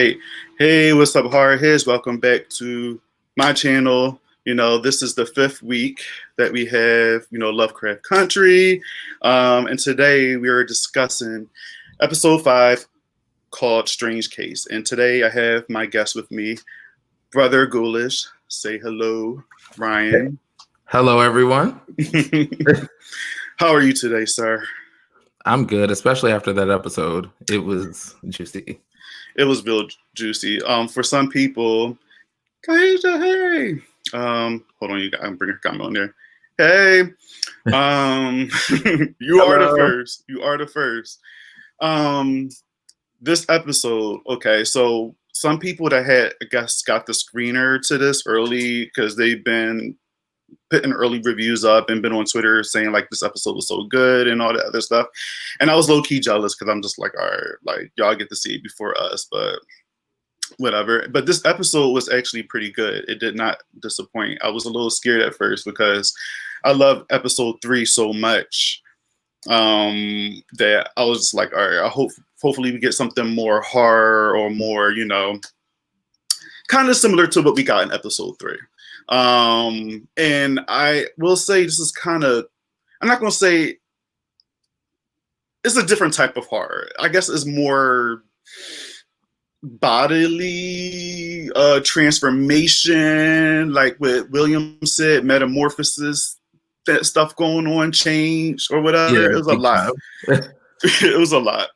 right. Hey, what's up, hardheads? Welcome back to my channel. This is the 5th week that we have, Lovecraft Country. And today we are discussing episode 5 called Strange Case. And today I have my guest with me, Brother Ghoulish. Say hello, Ryan. Hello, everyone. How are you today, sir? I'm good, especially after that episode. It was juicy. It was real juicy. For some people, Kaija, hey. Hold on, I'm bringing a comment on there. Hey, you are the first. You are the first. This episode, okay, so some people that had, I guess, got the screener to this early because they've been putting early reviews up and been on Twitter saying like this episode was so good and all that other stuff. And I was low key jealous because I'm just like, all right, like y'all get to see it before us, but whatever. But this episode was actually pretty good. It did not disappoint. I was a little scared at first because I love episode 3 so much that I was just like, all right, hopefully we get something more horror or more, kind of similar to what we got in episode 3. And I will say this is kind of, I'm not going to say it's a different type of horror. I guess it's more bodily transformation, like what William said, metamorphosis, that stuff going on, change or whatever. Yeah, it was a lot. It was a lot.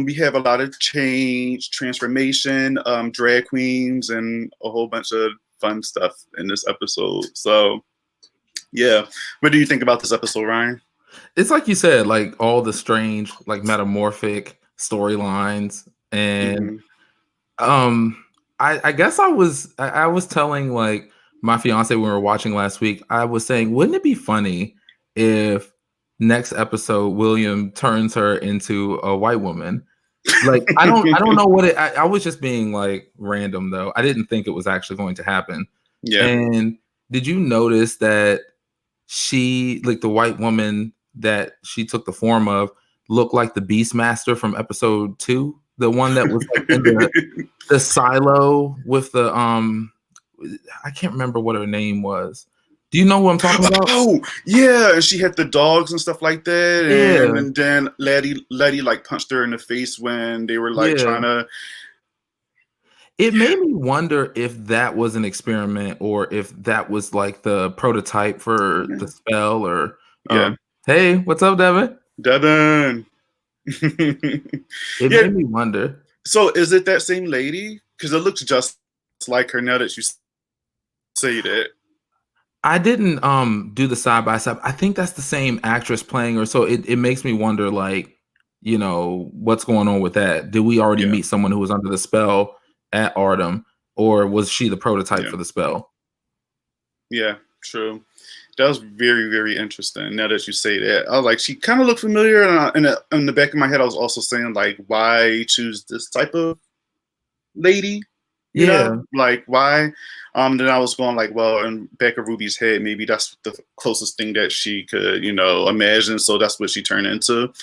We have a lot of change, transformation, drag queens, and a whole bunch of fun stuff in this episode. So yeah, what do you think about this episode, Ryan? It's like you said, like all the strange, like metamorphic storylines, and I guess I was telling like my fiance when we were watching last week, I was saying, wouldn't it be funny if next episode William turns her into a white woman? Like I don't know what it. I was just being like random though. I didn't think it was actually going to happen. Yeah. And did you notice that she, like the white woman that she took the form of, looked like the Beastmaster from episode 2, the one that was like in the silo with the I can't remember what her name was. Do you know what I'm talking about? Oh, yeah, and she had the dogs and stuff like that. Yeah. And then Letty like punched her in the face when they were like trying to. It made me wonder if that was an experiment or if that was like the prototype for the spell or. Hey, what's up, Devin? Devin. It made me wonder. So is it that same lady? Because it looks just like her now that you say that. I didn't do the side by side. I think that's the same actress playing her. So it makes me wonder, like, what's going on with that? Did we already meet someone who was under the spell at Artem, or was she the prototype for the spell? Yeah, true. That was very, very interesting. Now that you say that, I was like, she kind of looked familiar, and in the back of my head, I was also saying, like, why choose this type of lady? You know? Like, why? Then I was going like, well, in back of Ruby's head, maybe that's the closest thing that she could, imagine. So that's what she turned into.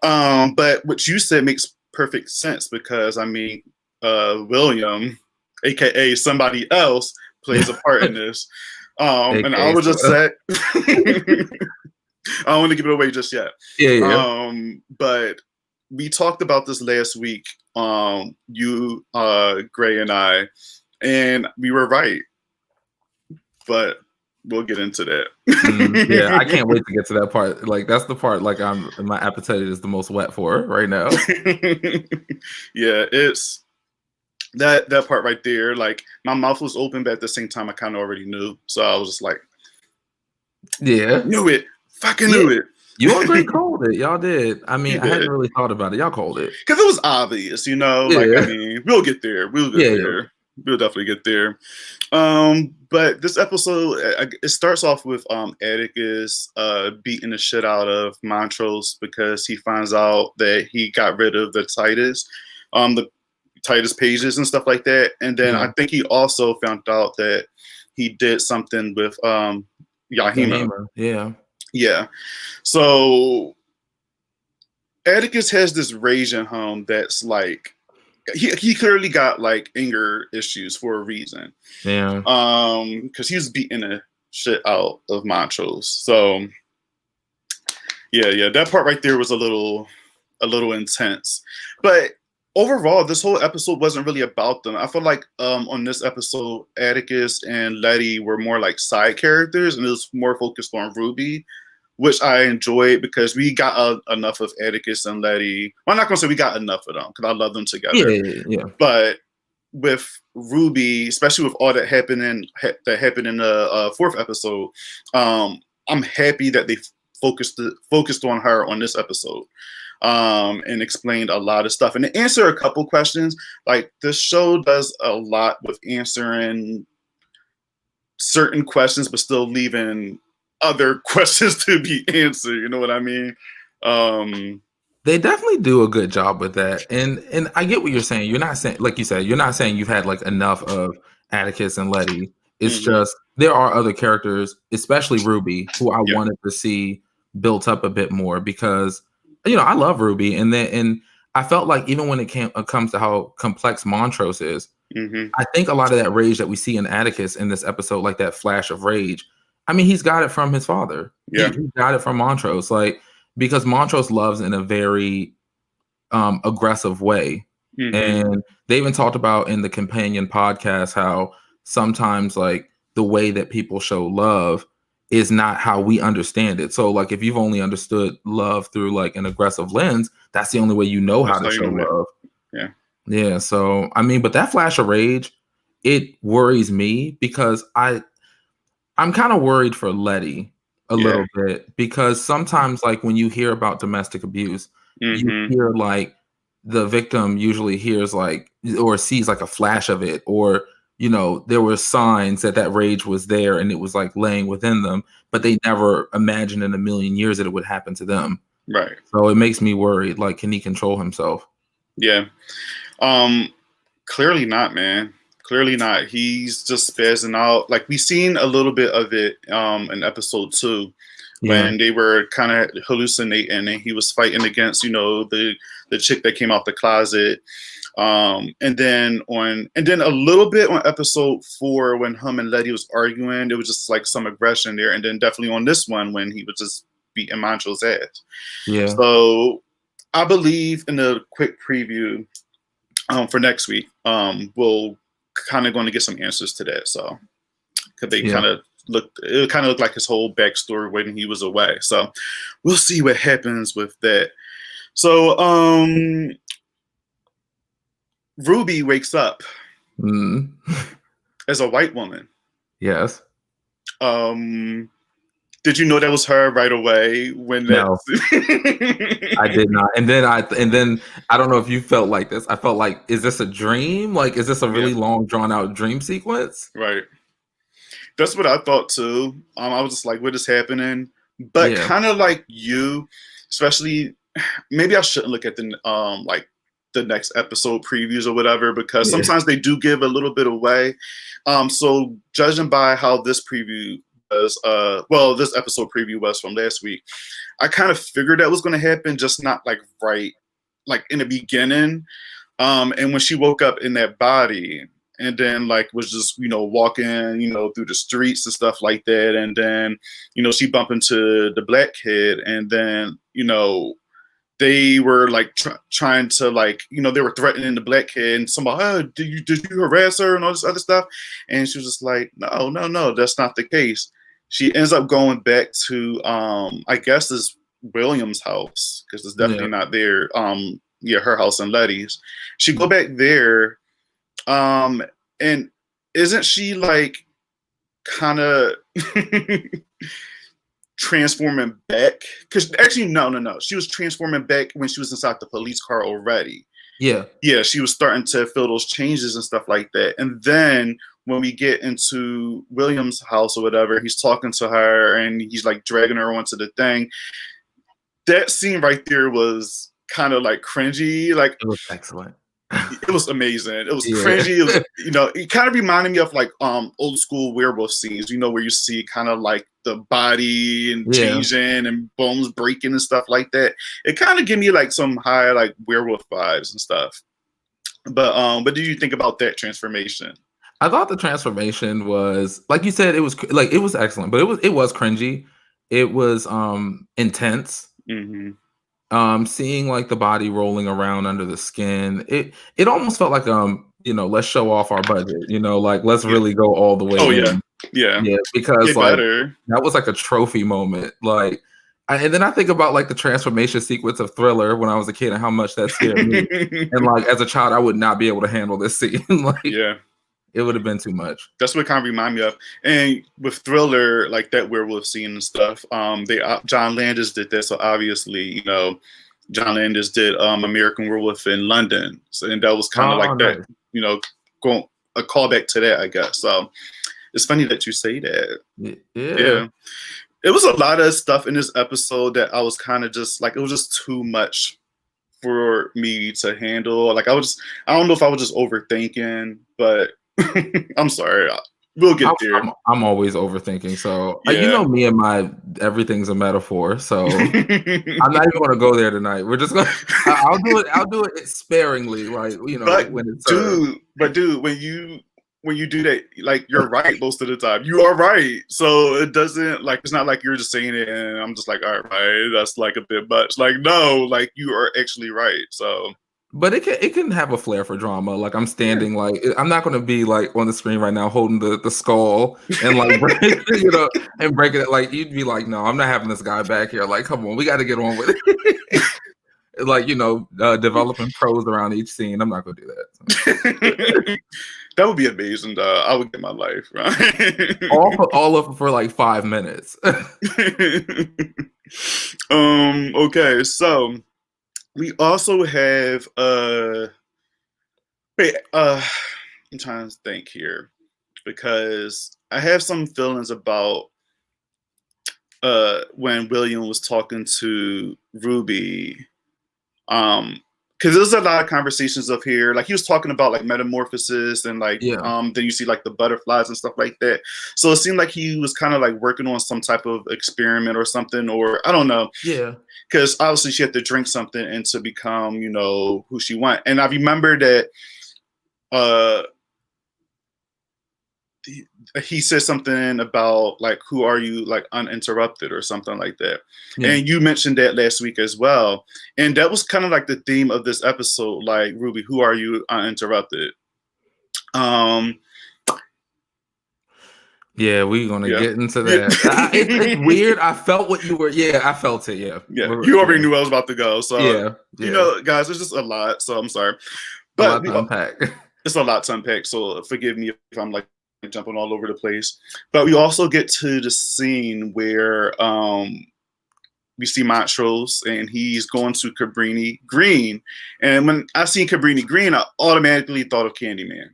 But what you said makes perfect sense because I mean, William, aka somebody else, plays a part in this. And I was just say, I don't want to give it away just yet. But we talked about this last week, you, Gray, and I, and we were right. But we'll get into that. Yeah, I can't wait to get to that part. Like that's the part like my appetite is the most wet for right now. Yeah, it's that part right there. Like my mouth was open, but at the same time I kind of already knew. So I was just like, knew it. Fucking knew it. You and Gray called it. Y'all did. I mean, I hadn't really thought about it. Y'all called it. Because it was obvious, like, I mean, we'll get there. We'll get there. We'll definitely get there. But this episode, it starts off with Atticus beating the shit out of Montrose because he finds out that he got rid of the Titus pages and stuff like that. And then I think he also found out that he did something with Yahima. Yeah. So Atticus has this raging home that's like he clearly got like anger issues for a reason. Yeah. Because he was beating the shit out of Montrose. So yeah, that part right there was a little intense. But overall, this whole episode wasn't really about them. I feel like on this episode, Atticus and Letty were more like side characters, and it was more focused on Ruby, which I enjoyed because we got enough of Atticus and Letty. Well, I'm not gonna say we got enough of them because I love them together. Yeah. But with Ruby, especially with all that happened in the fourth episode, I'm happy that they focused on her on this episode, and explained a lot of stuff and to answer a couple questions. Like this show does a lot with answering certain questions, but still leaving other questions to be answered. You know what I mean? They definitely do a good job with that. And I get what you're saying. You're not saying, like you said, you're not saying you've had like enough of Atticus and Letty. It's just there are other characters, especially Ruby, who I wanted to see built up a bit more because I love Ruby, and I felt like even when it comes to how complex Montrose is, I think a lot of that rage that we see in Atticus in this episode, like that flash of rage, I mean, he's got it from his father. Yeah, he got it from Montrose, like because Montrose loves in a very aggressive way, and they even talked about in the companion podcast how sometimes like the way that people show love is not how we understand it. So like if you've only understood love through like an aggressive lens, that's the only way you know how to show love. Yeah. So I mean, but that flash of rage, it worries me because I'm kind of worried for Letty a little bit because sometimes like when you hear about domestic abuse, you hear like the victim usually hears like or sees like a flash of it, or there were signs that rage was there and it was like laying within them, but they never imagined in a million years that it would happen to them. Right. So it makes me worried. Like, can he control himself? Yeah. Clearly not, man. Clearly not. He's just spazzing out. Like we seen a little bit of it in episode 2 when they were kind of hallucinating and he was fighting against, the chick that came out the closet. And then a little bit on episode 4 when him and Letty was arguing, there was just like some aggression there. And then definitely on this one when he was just beating Mancho's ass. Yeah. So I believe in the quick preview for next week, we'll kind of going to get some answers to that. So because they kind of looked like his whole backstory when he was away. So we'll see what happens with that. So Ruby wakes up as a white woman. Yes. Did you know that was her right away? No, I did not. And then I don't know if you felt like this. I felt like, is this a dream? Like, is this a really long, drawn out dream sequence? Right. That's what I thought too. I was just like, what is happening? But kind of like you, especially, maybe I shouldn't look at the like the next episode previews or whatever, because sometimes they do give a little bit away. So judging by how this preview was, this episode preview was from last week, I kind of figured that was going to happen, just not like right, like in the beginning. And when she woke up in that body and then like was just, walking, through the streets and stuff like that. And then, she bumped into the black kid and then, they were like trying to like, they were threatening the black kid and somebody, oh, did you harass her and all this other stuff? And she was just like, no, that's not the case. She ends up going back to, I guess this William's house, because it's definitely not there. Her house and Letty's. She go back there. And isn't she like kind of transforming back? Because actually, no. She was transforming back when she was inside the police car already. Yeah, she was starting to feel those changes and stuff like that. And then when we get into William's house or whatever, he's talking to her and he's like dragging her onto the thing. That scene right there was kind of like cringy. Like, it was excellent. It was amazing. It was cringy. It was, it kind of reminded me of like old school werewolf scenes, where you see kind of like the body and changing and bones breaking and stuff like that. It kind of gave me like some high like werewolf vibes and stuff. But what do you think about that transformation? I thought the transformation was, like you said, it was like it was excellent, but it was cringy. It was intense. Hmm. Seeing like the body rolling around under the skin, it almost felt like let's show off our budget, like let's Yeah. really go all the way Oh yeah. in. Yeah. Yeah, because Get like better. that was like a trophy moment. Like and then I think about like the transformation sequence of Thriller when I was a kid and how much that scared me. And like as a child, I would not be able to handle this scene. Like Yeah. it would have been too much. That's what kind of remind me of. And with Thriller, like that werewolf scene and stuff, they John Landis did that. So obviously, John Landis did American Werewolf in London. So and that was kind of Oh, like that, nice. going a callback to that, I guess. So it's funny that you say that. Yeah. Yeah. It was a lot of stuff in this episode that I was kind of just like, it was just too much for me to handle. Like I don't know if I was just overthinking, but I'm sorry. We'll get I'm, there. I'm always overthinking. So Yeah. me and my everything's a metaphor. So I'm not even going to go there tonight. We're just going. I'll do it. I'll do it sparingly, like but when it's served. dude, when you do that, like you're right most of the time. You are right. So it doesn't like it's not like you're just saying it and I'm just like, all right, that's like a bit much. Like no, like you are actually right. So But it can have a flair for drama. Like I'm yeah. standing, like I'm not going to be like on the screen right now holding the skull and like and breaking it. Like you'd be like, no, I'm not having this guy back here. Like, come on, we got to get on with it. Like developing pros around each scene. I'm not going to do that. That would be amazing. I would get my life right. all of it for like 5 minutes. Okay, so we also have wait, I'm trying to think here because I have some feelings about when William was talking to Ruby. Because there's a lot of conversations up here. Like he was talking about like metamorphosis and like Yeah. then you see like the butterflies and stuff like that. So it seemed like he was kind of like working on some type of experiment or something, or I don't know. Yeah. Because obviously she had to drink something and to become, who she want. And I remember that he said something about like who are you, like uninterrupted or something like that. Yeah. And you mentioned that last week as well, and that was kind of like the theme of this episode, like Ruby, who are you uninterrupted. Yeah, we're gonna get into that. It's weird. I felt what you were. Yeah, I felt it. Yeah. You already knew I was about to go, so yeah. guys, it's just a lot, so I'm sorry, A but lot to unpack. It's a lot to unpack, so forgive me if I'm like jumping all over the place. But we also get to the scene where we see Montrose and he's going to Cabrini Green. And when I seen Cabrini Green, I automatically thought of Candyman.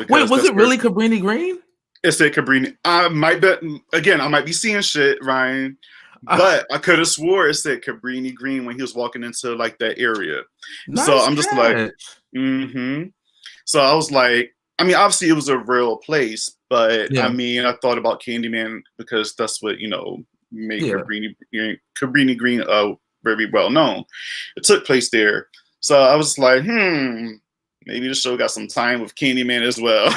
Wait, was it really Cabrini Green? It said Cabrini. I might be seeing shit, Ryan. But I could have swore it said Cabrini Green when he was walking into like that area. Nice so I'm just catch. like, So I was like, I mean, obviously it was a real place, but I mean, I thought about Candyman because that's what, made Cabrini Green very well known. It took place there. So I was like, maybe the show got some time with Candyman as well.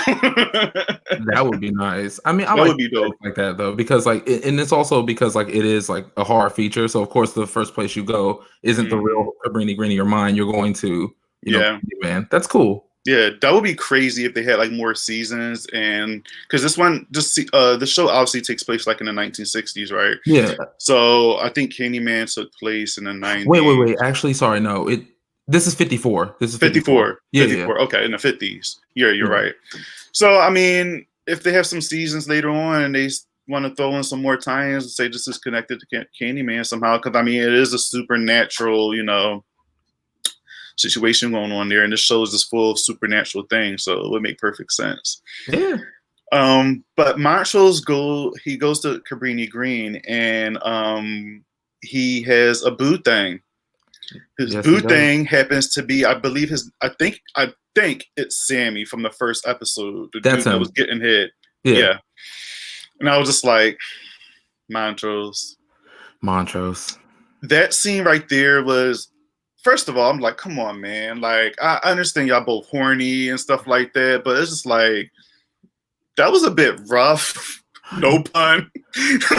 That would be nice. I mean, I that like would be dope. Like that though, because like, and it's also because like it is like a horror feature. So of course, the first place you go isn't the real Cabrini Green in your mind. You're going to, Candyman. That's cool. Yeah, that would be crazy if they had like more seasons, and because the show obviously takes place like in the 1960s, right? Yeah. So I think Candyman took place in the 90s. Wait. Actually, sorry, no. This is 54. This is 54. Yeah, 54. Yeah. Okay, in the 50s. Yeah, you're right. So I mean, if they have some seasons later on and they want to throw in some more tie-ins and say this is connected to Candyman somehow, because I mean it is a supernatural, situation going on there, and this show is just full of supernatural things, so it would make perfect sense. Yeah. But Montrose goes to Cabrini Green, and he has a boo thing. His boo thing happens to be, I believe I think it's Sammy from the first episode, the dude that was getting hit. Yeah. And I was just like, Montrose. That scene right there was first of all, I'm like, come on, man. Like, I understand y'all both horny and stuff like that, but it's just like, that was a bit rough. No pun.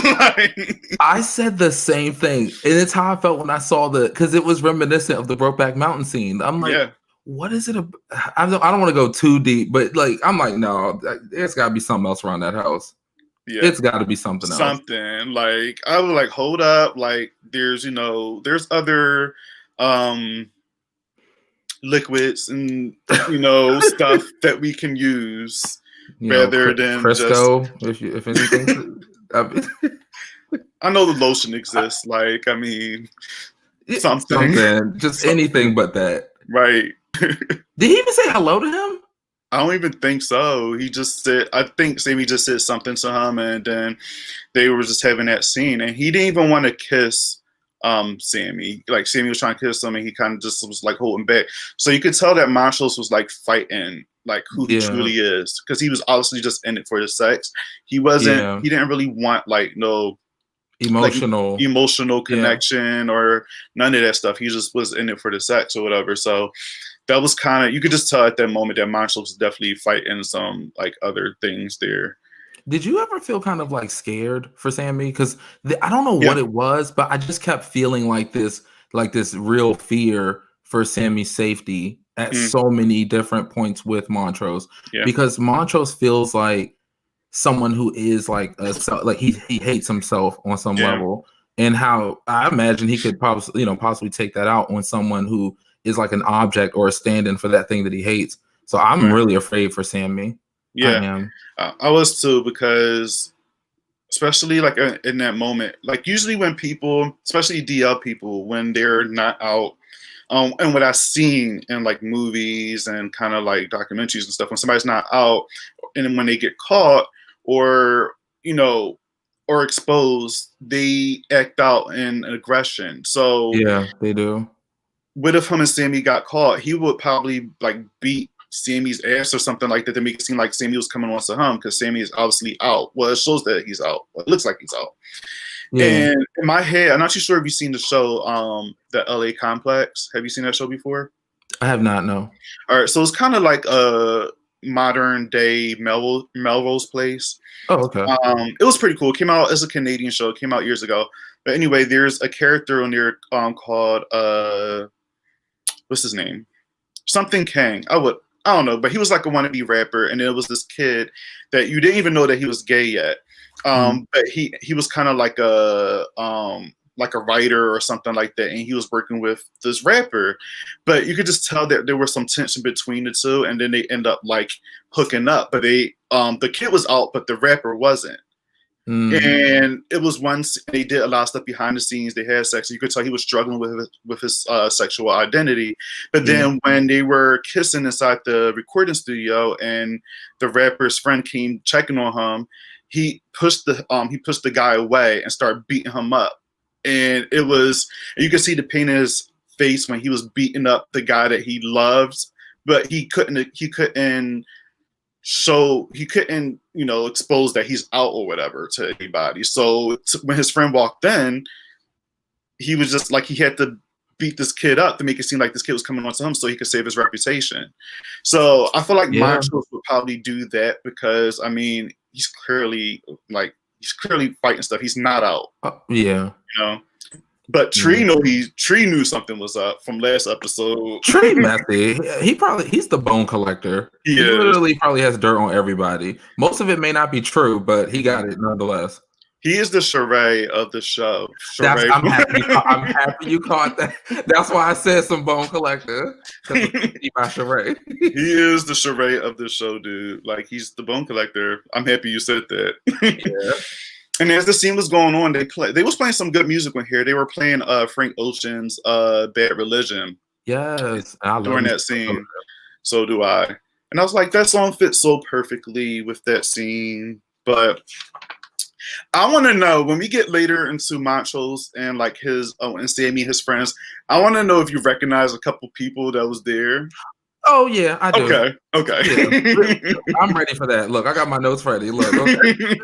Like, I said the same thing, and it's how I felt when I saw because it was reminiscent of the Brokeback Mountain scene. I'm like, yeah, what is it? I don't want to go too deep, but like, I'm like, no, there's got to be something else around that house. yeah. It's got to be something else. Something. Like, I was like, hold up. Like, there's, there's other liquids and, stuff that we can use rather than Crisco, if anything. I know the lotion exists. Like, I mean, something. Just anything but that. Right. Did he even say hello to him? I don't even think so. He just said, I think Sammy just said something to him, and then they were just having that scene, and he didn't even want to kiss Sammy. Like, Sammy was trying to kiss him, and he kind of just was like holding back. So you could tell that Montrose was like fighting like who he truly is, because he was obviously just in it for the sex. He wasn't. He didn't really want like no emotional connection or none of that stuff. He just was in it for the sex or whatever. So that was kind of, you could just tell at that moment that Montrose was definitely fighting some like other things there. Did you ever feel kind of like scared for Sammy? Because I don't know what it was, but I just kept feeling like this real fear for Sammy's safety at so many different points with Montrose. Because Montrose feels like someone who is like he hates himself on some level, and how I imagine he could possibly take that out on someone who is like an object or a stand-in for that thing that he hates. So I'm really afraid for Sammy. Yeah, I was too, because especially like in that moment, like usually when people, especially DL people, when they're not out, and what I've seen in like movies and kind of like documentaries and stuff, when somebody's not out and then when they get caught or or exposed, they act out in aggression. So yeah, they do. What if him and Sammy got caught? He would probably like beat Sammy's ass or something like that to make it seem like Sammy was coming on to him, because Sammy is obviously out. Well, it shows that he's out. Well, it looks like he's out. Yeah. And in my head, I'm not too sure if you've seen the show, the LA Complex. Have you seen that show before? I have not, no. All right, so it's kind of like a modern day Melrose Place. Oh, okay. It was pretty cool. It came out as a Canadian show. It came out years ago. But anyway, there's a character on there called what's his name? Something Kang. I don't know, but he was like a wannabe rapper, and it was this kid that you didn't even know that he was gay yet. But he was kind of like a writer or something like that, and he was working with this rapper. But you could just tell that there was some tension between the two, and then they end up like hooking up. But the kid was out, but the rapper wasn't. And it was once they did a lot of stuff behind the scenes. They had sex. You could tell he was struggling with his sexual identity. But then when they were kissing inside the recording studio, and the rapper's friend came checking on him, he pushed the guy away and started beating him up. And you could see the pain in his face when he was beating up the guy that he loves, but he couldn't expose that he's out or whatever to anybody. So when his friend walked in, he was just like, he had to beat this kid up to make it seem like this kid was coming on to him so he could save his reputation. So I feel like Montrose would probably do that, because I mean, he's clearly fighting stuff. He's not out. But Tree knew something was up from last episode. Tree messy. He's the bone collector. He literally probably has dirt on everybody. Most of it may not be true, but he got it nonetheless. He is the charade of the show. I'm happy you caught that. That's why I said some bone collector. My charade. He is the charade of the show, dude. Like, he's the bone collector. I'm happy you said that. Yeah. And as the scene was going on, they was playing some good music in here. They were playing Frank Ocean's Bad Religion. Yes. During that scene. So do I. And I was like, that song fits so perfectly with that scene. But I want to know, when we get later into Montrose and like and Sammy, his friends, I want to know if you recognize a couple people that was there. Oh yeah, I do. Okay. Yeah. I'm ready for that. Look, I got my notes ready. Look, okay.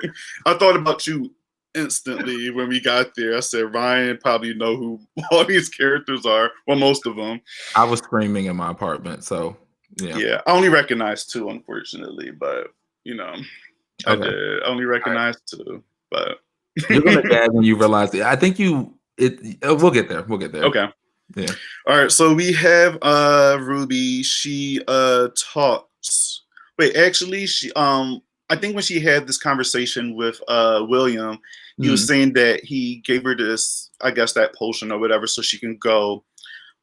I thought about you instantly when we got there. I said, Ryan probably know who all these characters are. Well, most of them. I was screaming in my apartment, so yeah. Yeah, I only recognized two, unfortunately, but you know, I Okay. did. I only recognized two, but You're gonna gag when you realize it. I think we'll get there. We'll get there. okay. Yeah. All right, so we have Ruby. She talks. Wait, actually, she I think when she had this conversation with William, he was Mm. saying that he gave her this, I guess, that potion or whatever, so she can go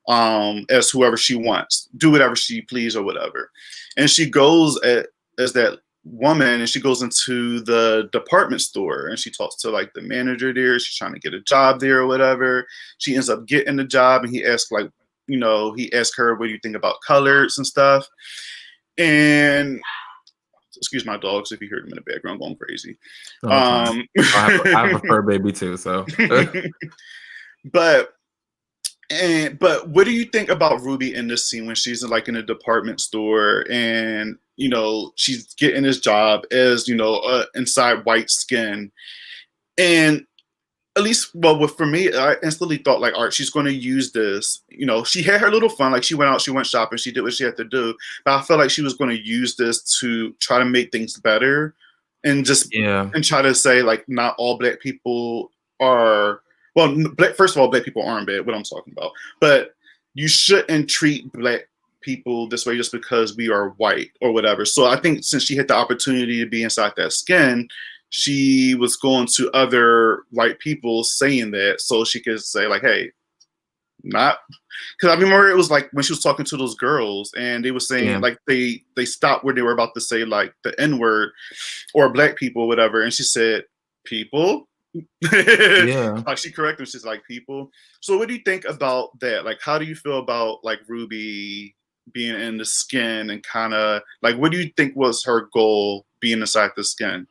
as whoever she wants, do whatever she please or whatever. And she goes as that woman, and she goes into the department store, and she talks to like the manager there. She's trying to get a job there or whatever. She ends up getting the job, and he asks like, he asks her, what do you think about colors and stuff? And excuse my dogs if you hear them in the background going crazy. I have a fur baby too, so. But what do you think about Ruby in this scene when she's in a department store, and she's getting this job as inside white skin, and at least, well, for me, I instantly thought like, all right, she's going to use this. She had her little fun, like she went out, she went shopping, she did what she had to do, but I felt like she was going to use this to try to make things better, and just and try to say like, not all black people are. Well, first of all, black people aren't bad. What I'm talking about, but you shouldn't treat black people this way just because we are white or whatever. So I think since she had the opportunity to be inside that skin, she was going to other white people saying that so she could say like, hey, not, because I remember it was like when she was talking to those girls and they were saying like they stopped where they were about to say like the N-word or black people or whatever, and she said people. Yeah. Like she corrected, she's like people. So what do you think about that? Like, how do you feel about like Ruby being in the skin, and kind of like, what do you think was her goal being inside the skin?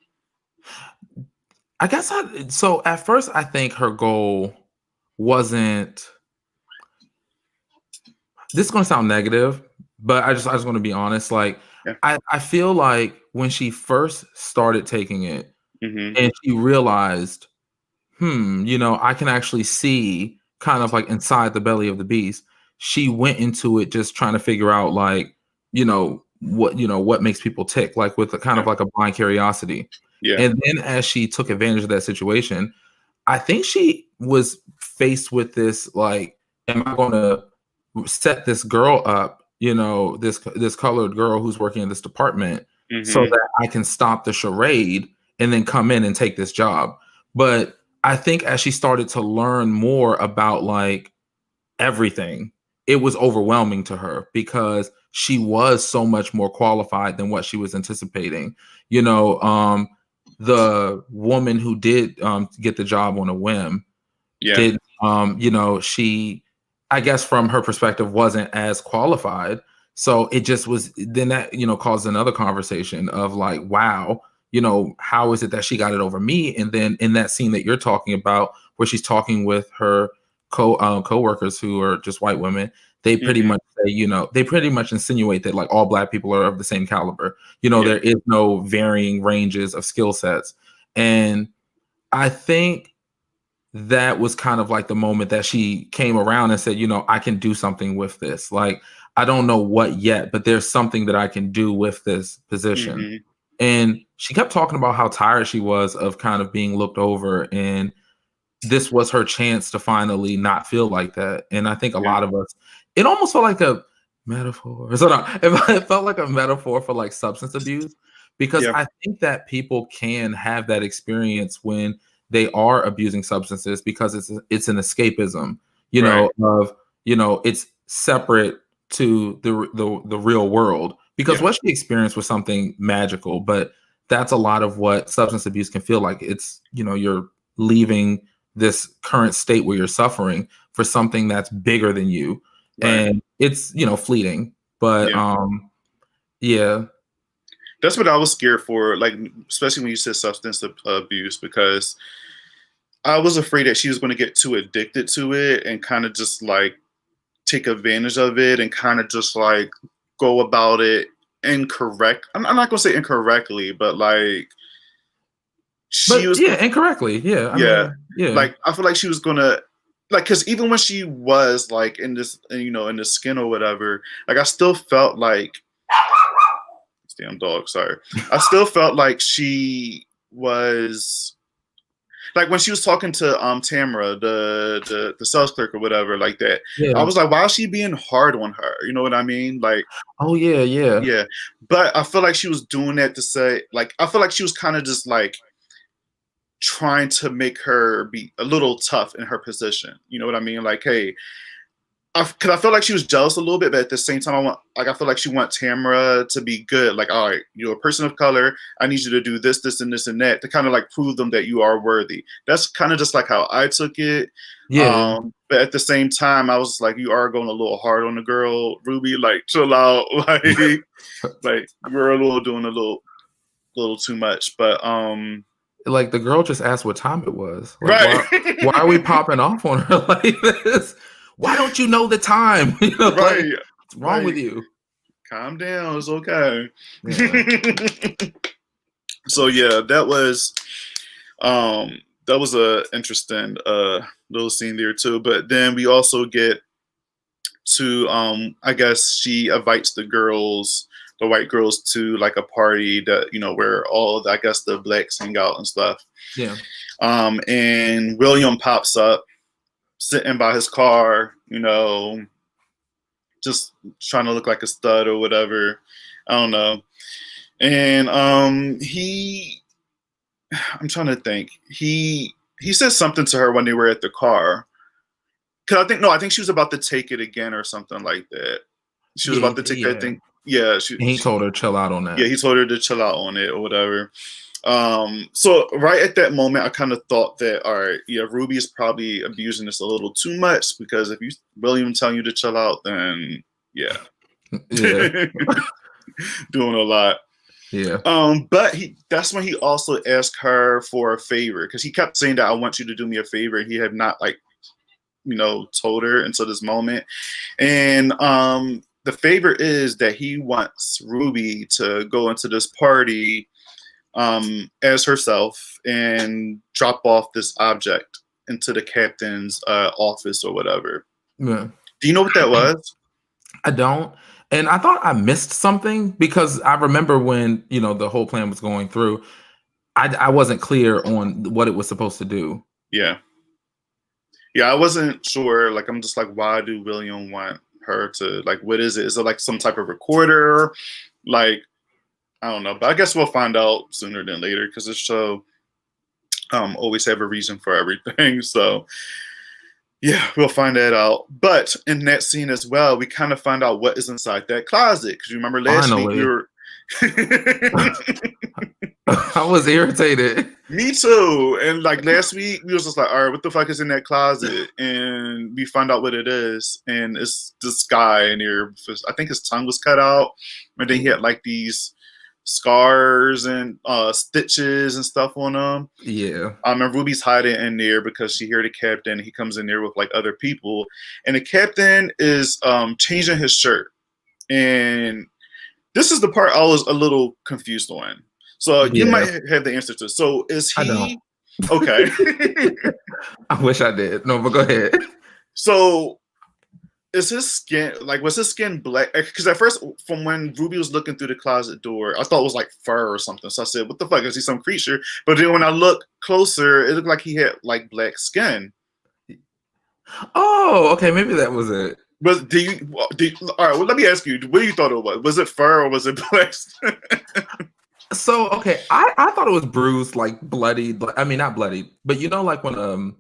I guess so at first I think her goal wasn't, this is going to sound negative, but I just want to be honest. Like, I feel like when she first started taking it, and she realized, I can actually see kind of like inside the belly of the beast. She went into it just trying to figure out like, what makes people tick, like with a kind of like a blind curiosity. Yeah. And then as she took advantage of that situation, I think she was faced with this, like, am I going to set this girl up, this colored girl who's working in this department, so that I can stop the charade and then come in and take this job. But I think as she started to learn more about like everything, it was overwhelming to her because she was so much more qualified than what she was anticipating. The woman who did get the job on a whim did, she, I guess from her perspective, wasn't as qualified. So it just was, then that, caused another conversation of like, wow, how is it that she got it over me? And then in that scene that you're talking about, where she's talking with her co-workers who are just white women, they pretty much say, they pretty much insinuate that like all black people are of the same caliber. There is no varying ranges of skill sets. And I think that was kind of like the moment that she came around and said, I can do something with this. Like, I don't know what yet, but there's something that I can do with this position. And she kept talking about how tired she was of kind of being looked over. And this was her chance to finally not feel like that. And I think a lot of us, it almost felt like a metaphor. So no, it felt like a metaphor for like substance abuse, because I think that people can have that experience when they are abusing substances, because it's an escapism, it's separate to the real world, because what she experienced was something magical. But that's a lot of what substance abuse can feel like. It's, you're leaving this current state where you're suffering for something that's bigger than you. And it's, fleeting. But that's what I was scared for, like, especially when you said substance abuse, because I was afraid that she was going to get too addicted to it and kind of just like take advantage of it and kind of just like go about it incorrect. I'm not going to say incorrectly, but like she But was, yeah, incorrectly. Yeah, I yeah, mean, yeah, like I feel like she was gonna, like, because even when she was like in this, in the skin or whatever, like I still felt like, this damn dog, sorry, I still felt like she was, like when she was talking to Tamara, the sales clerk or whatever, like that. I yeah. was like, why is she being hard on her? You know what I mean? Like, Oh yeah, yeah, yeah. But I feel like she was doing that to say, like, I feel like she was kind of just like trying to make her be a little tough in her position. You know what I mean? Like, hey, because I felt like she was jealous a little bit, but at the same time, I feel like she want Tamara to be good. Like, all right, you're a person of color. I need you to do this, this, and this, and that to kind of like prove them that you are worthy. That's kind of just like how I took it. yeah. But at the same time, I was like, you are going a little hard on the girl, Ruby. Like, chill out. Like you're doing a little too much. But Like the girl just asked what time it was. Like, right, why are we popping off on her like this? Why don't you know the time? You know, like right, what's wrong with like you? calm down. It's okay. Yeah, So yeah, um that was a interesting little scene there too. But then we also get to I guess she invites the white girls to like a party that, where all I guess the blacks hang out and stuff. yeah, And William pops up sitting by his car, just trying to look like a stud or whatever. I don't know. And I'm trying to think. He said something to her when they were at the car. Cause I think she was about to take it again or something like that. She was yeah, about to take that yeah. thing. Yeah, And he told her chill out on yeah, that. he told her to chill out on it or whatever. So right at that moment, I kind of thought that, all right, yeah, Ruby is probably abusing this a little too much, because if William telling you to chill out, then yeah, Yeah, doing a lot. yeah, But that's when he also asked her for a favor, because he kept saying that I want you to do me a favor. He had not like, told her until this moment. And the favor is that he wants Ruby to go into this party as herself and drop off this object into the captain's office or whatever. yeah. Do you know what that was? I don't. And I thought I missed something because I remember when, the whole plan was going through, I wasn't clear on what it was supposed to do. Yeah. Yeah, I wasn't sure. Like, I'm just like, why do William want her to, like, what is it? Is it like some type of recorder? Like, I don't know. But I guess we'll find out sooner than later, because this show always have a reason for everything. So yeah, we'll find that out. But in that scene as well, we kind of find out what is inside that closet. Because you remember last week we Finally. were. I was irritated. Me too. And like last week, we was just like, all right, what the fuck is in that closet? And we find out what it is. And it's this guy in here. I think his tongue was cut out. And then he had like these scars and stitches and stuff on him. Yeah. And Ruby's hiding in there because she heard the captain. He comes in there with like other people. And the captain is changing his shirt. And this is the part I was a little confused on. So you might have the answer to. So is he? I don't. Okay. I wish I did. No, but go ahead. So is his skin, like, was his skin black? Because at first, from when Ruby was looking through the closet door, I thought it was like fur or something. So I said, what the fuck? Is he some creature? But then when I look closer, it looked like he had like black skin. Oh, okay. Maybe that was it. But all right, well, let me ask you, what do you thought it was? Was it fur or was it black? So, okay, I thought it was bruised, like bloodied. I mean, not bloodied, but like when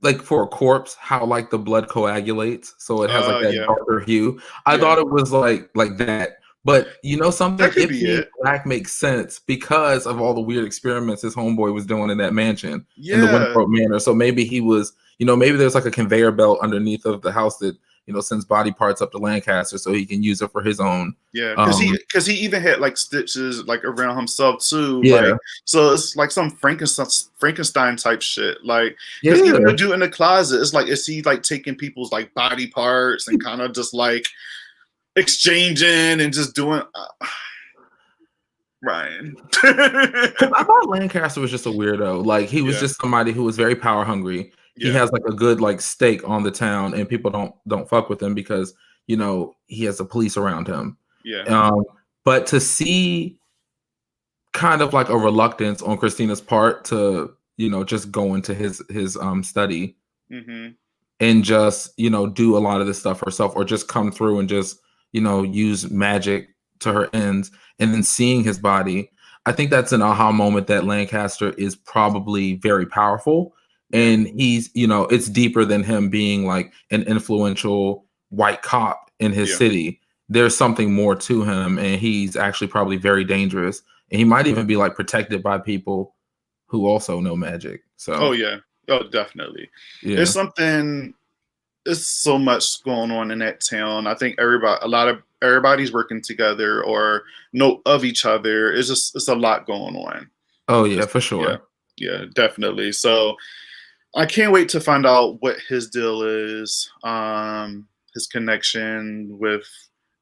like for a corpse, how like the blood coagulates, so it has like that darker hue. I thought it was like that. But something, that could if be being it. black makes sense because of all the weird experiments his homeboy was doing in that mansion in the Yeah. Winthrop Manor. So maybe he was, maybe there's like a conveyor belt underneath of the house that sends body parts up to Lancaster so he can use it for his own. Yeah, because he even had like stitches like around himself too. Yeah. Like, so it's like some Frankenstein type shit. Like, Yeah. because even the dude in the closet, it's like, is he like taking people's like body parts and kind of just like exchanging and just doing? Ryan. Because I thought Lancaster was just a weirdo. Like he was Yeah, just somebody who was very power hungry. He yeah, has like a good like stake on the town, and people don't fuck with him because he has the police around him. yeah, Um, but to see kind of like a reluctance on Christina's part to just go into his study hmm, and just do a lot of this stuff herself, or just come through and just use magic to her ends, and then seeing his body, I think that's an aha moment that Lancaster is probably very powerful. yeah, And he's it's deeper than him being like an influential white cop in his yeah. city. There's something more to him, and he's actually probably very dangerous, and he might even be like protected by people who also know magic. Oh So yeah. Oh, definitely. It's yeah. something. It's so much going on in that town. I think everybody's working together or know of each other. It's a lot going on. Oh yeah, It's, for yeah, sure. yeah, definitely. So I can't wait to find out what his deal is. His connection with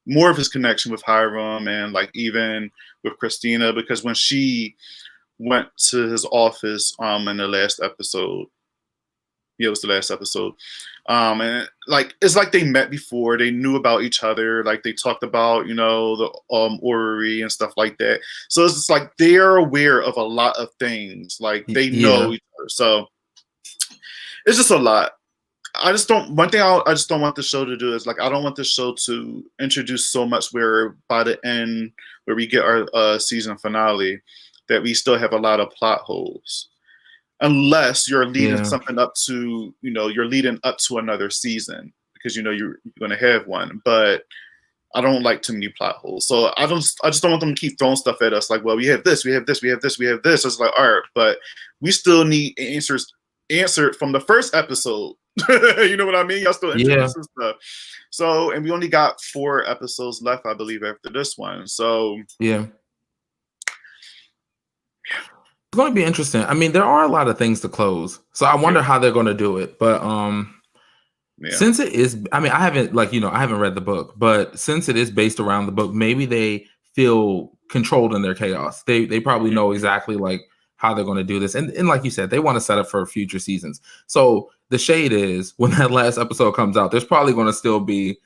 more of his connection with Hiram and like even with Christina, because when she went to his office in the last episode, yeah, it was the last episode. And like it's like they met before, they knew about each other, like they talked about, the orrery and stuff like that. So it's just like they're aware of a lot of things, like they Yeah. know each other. So it's just a lot. I just don't. One thing I just don't want the show to do is like I don't want the show to introduce so much where by the end where we get our season finale that we still have a lot of plot holes unless you're leading Yeah. something up to you're leading up to another season because you're going to have one. But I don't like too many plot holes, so I just don't want them to keep throwing stuff at us like, well, we have this, we have this, we have this, we have this. It's like, all right, but we still need answers answered from the first episode. You know what I mean? Y'all still Yeah. introducing stuff. So, and we only got 4 episodes left, I believe, after this one. So, Yeah. It's going to be interesting. I mean, there are a lot of things to close. So I yeah, wonder how they're going to do it. But yeah, since it is, I mean, I haven't I haven't read the book, but since it is based around the book, maybe they feel controlled in their chaos. They probably know mhm. exactly like how they're going to do this. And like you said, they want to set up for future seasons. So the shade is when that last episode comes out, there's probably going to still be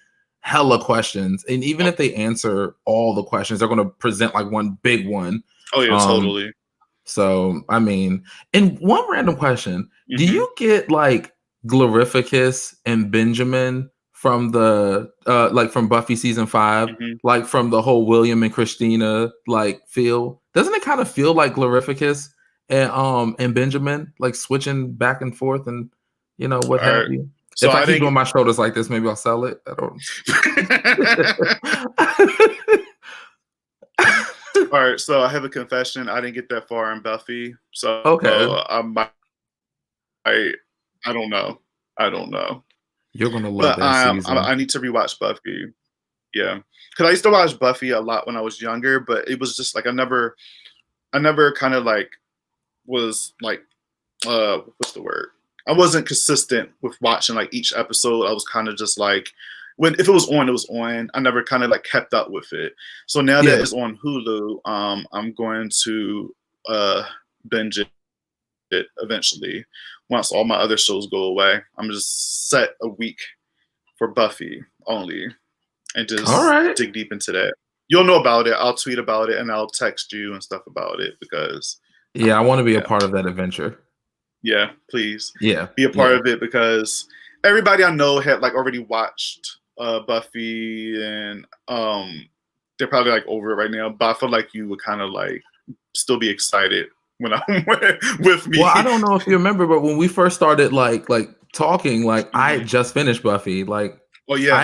hella questions. And even Oh, if they answer all the questions, they're going to present like one big one. oh yeah, Um, totally. So, I mean, and one random question: do Hmm. you get like Glorificus and Benjamin from the like from Buffy season 5, Hmm. like from the whole William and Christina like feel? Doesn't it kind of feel like Glorificus and Benjamin like switching back and forth and what All have right. you? So If I I keep didn't. doing my shoulders like this, maybe I'll sell it. I don't. All right, so I have a confession. I didn't get that far in Buffy, so Okay, I might. I I don't know. I don't know. you're gonna love But that I season. need to rewatch Buffy. Yeah, because I used to watch Buffy a lot when I was younger, but it was just like I never kind of like was like what's the word? I wasn't consistent with watching like each episode. I was kind of just like when if it was on, it was on. I never kind of like kept up with it. So now that Yeah. it's on Hulu, I'm going to uh binge it eventually. Once all my other shows go away, I'm just set a week for Buffy only and All just right. dig deep into that. You'll know about it. I'll tweet about it and I'll text you and stuff about it because Yeah, I want to be a yeah, part of that adventure. yeah, please Yeah, be a part yeah, of it because everybody I know had like already watched Buffy and they're probably like over it right now. But I feel like you would kind of like still be excited when I'm with me. well, I don't know if you remember, but when we first started like talking, like I Hmm. had just finished Buffy. Like Oh yeah, I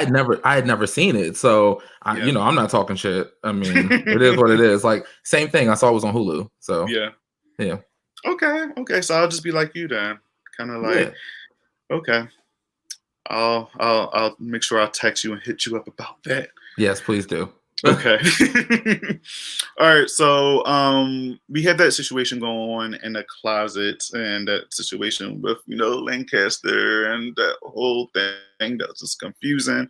had never seen it. So yeah, I'm not talking shit. I mean, it is what it is. Like same thing. I saw it was on Hulu. So yeah. yeah. Okay, okay. So I'll just be like you then, kind of like Yeah. okay. I'll make sure I'll text you and hit you up about that. Yes, please do. Okay. All right. So we had that situation going on in the closet and that situation with Lancaster and that whole thing that was just confusing.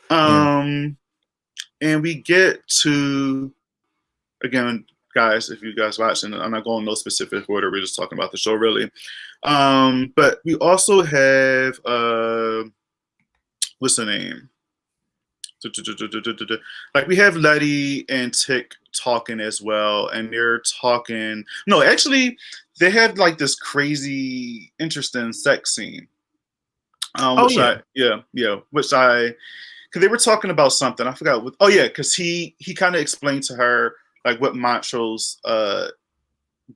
Yeah. And we get to again guys, if you guys watch, and I'm not going no specific order, we're just talking about the show really. But we also have what's her name? Like we have Letty and Tick talking as well, and they're talking. No, actually, they had like this crazy, interesting sex scene. Which because they were talking about something. I forgot what. Oh yeah, because he kind of explained to her like what Montrose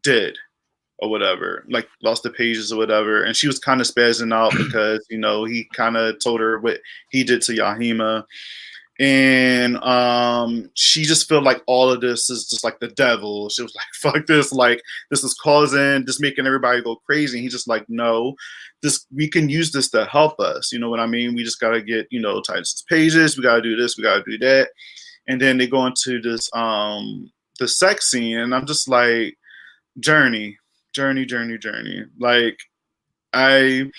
did or whatever, like lost the pages or whatever, and she was kind of spazzing out because he kind of told her what he did to Yahima. And she just felt like all of this is just like the devil. She was like, fuck this, like this is causing this, making everybody go crazy. And he's just like, no, we can use this to help us, you know what I mean? We just gotta get Titus's pages, we gotta do this, we gotta do that. And then they go into this the sex scene, and I'm just like, journey. Like I